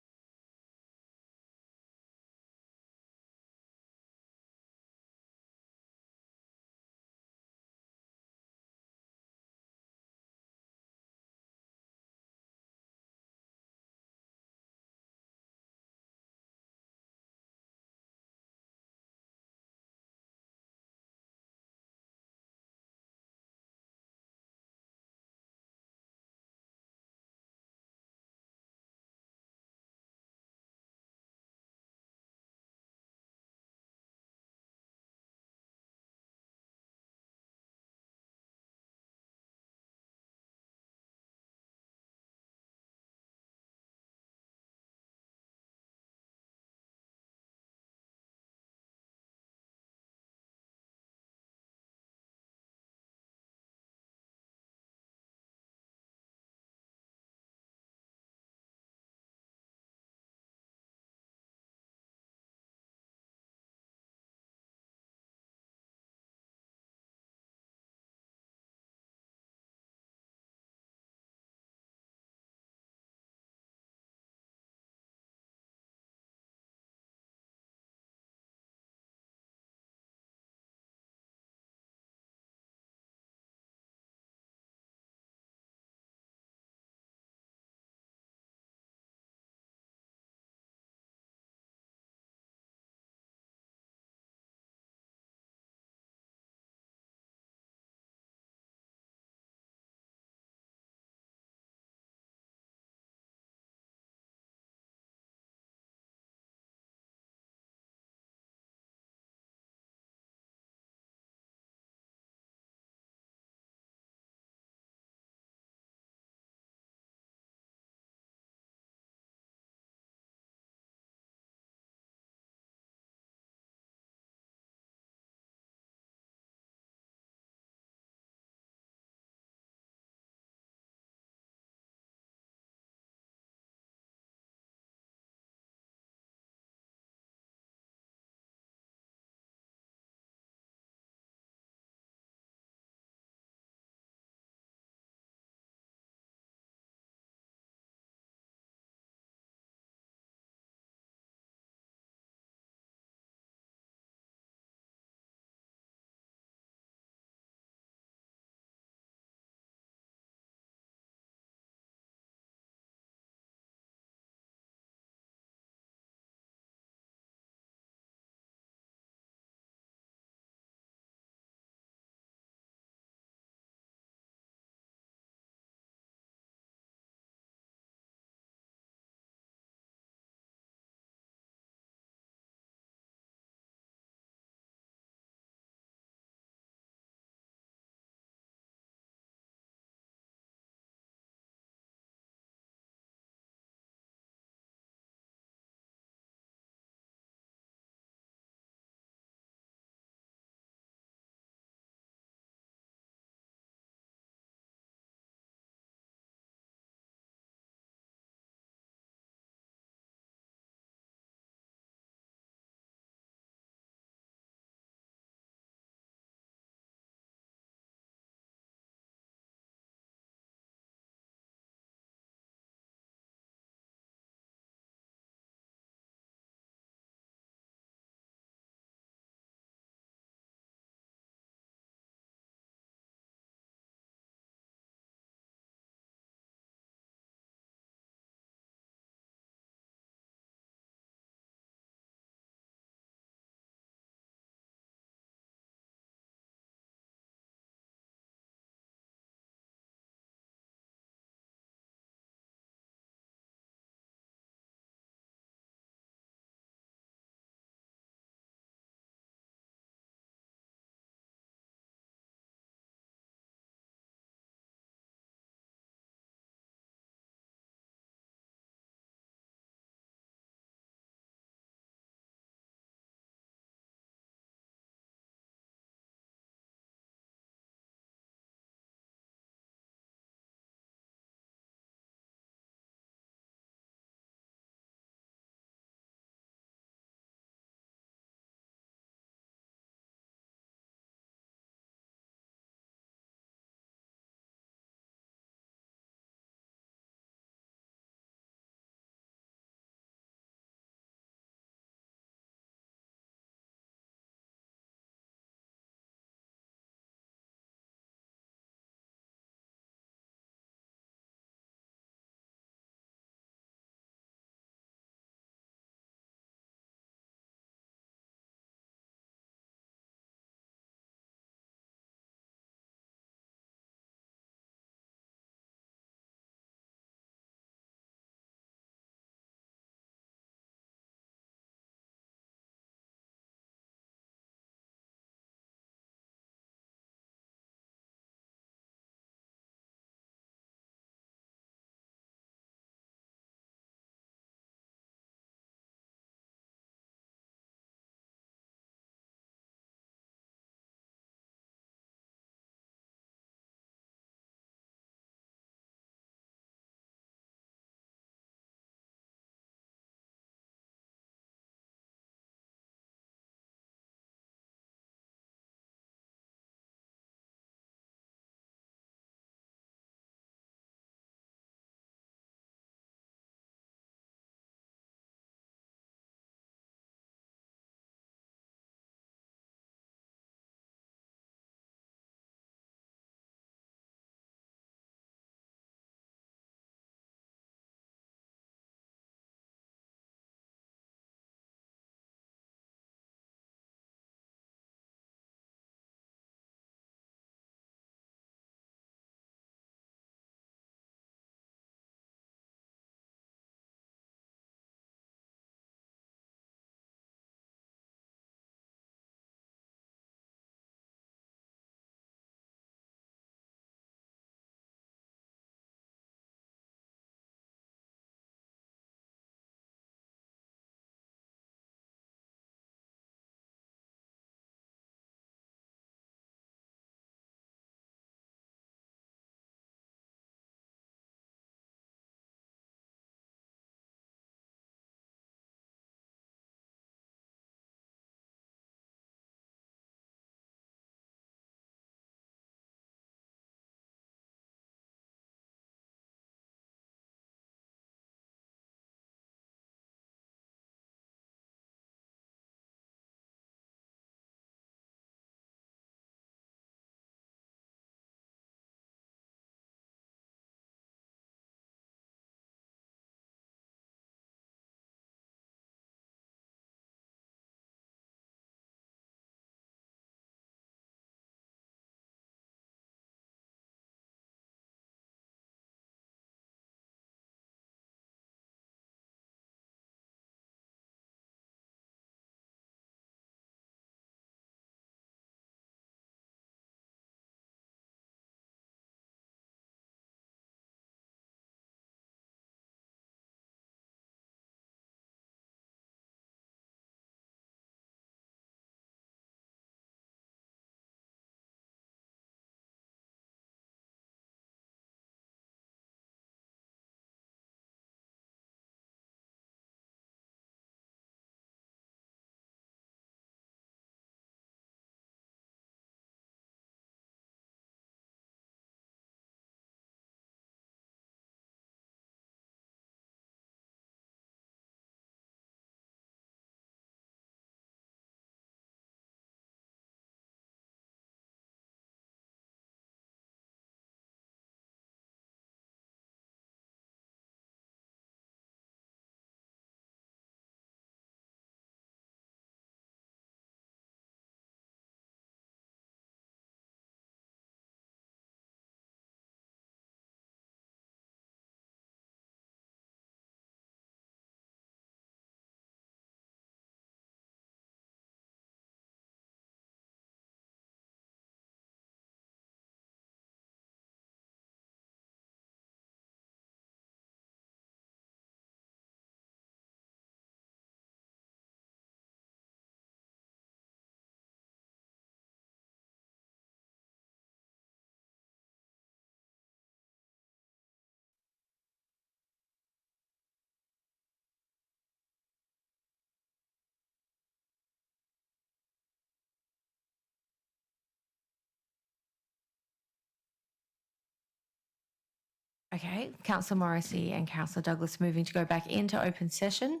Okay, Councillor Morrissey and Councillor Douglas moving to go back into open session,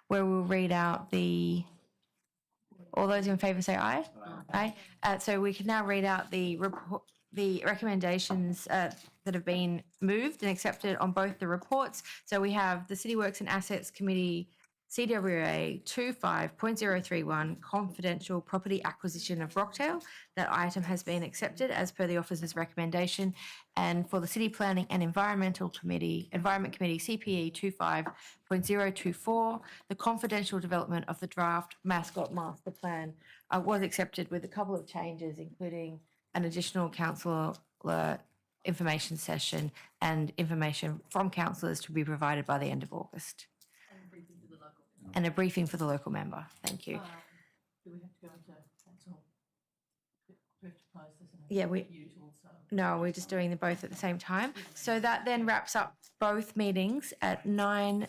where we'll read out all those in favour say aye. Aye. So we can now read out the report, the recommendations that have been moved and accepted on both the reports. So we have the City Works and Assets Committee CWA 25.031 confidential property acquisition of Rockdale. That item has been accepted as per the officer's recommendation. And for the City Planning and Environment Committee CPE 25.024, the confidential development of the draft mascot master plan was accepted with a couple of changes, including an additional councillor information session and information from councillors to be provided by the end of August. And a briefing for the local member. Thank you. Do we have to go into council? Do we have to close this? Yeah, no, we're just doing them both at the same time. So that then wraps up both meetings at 9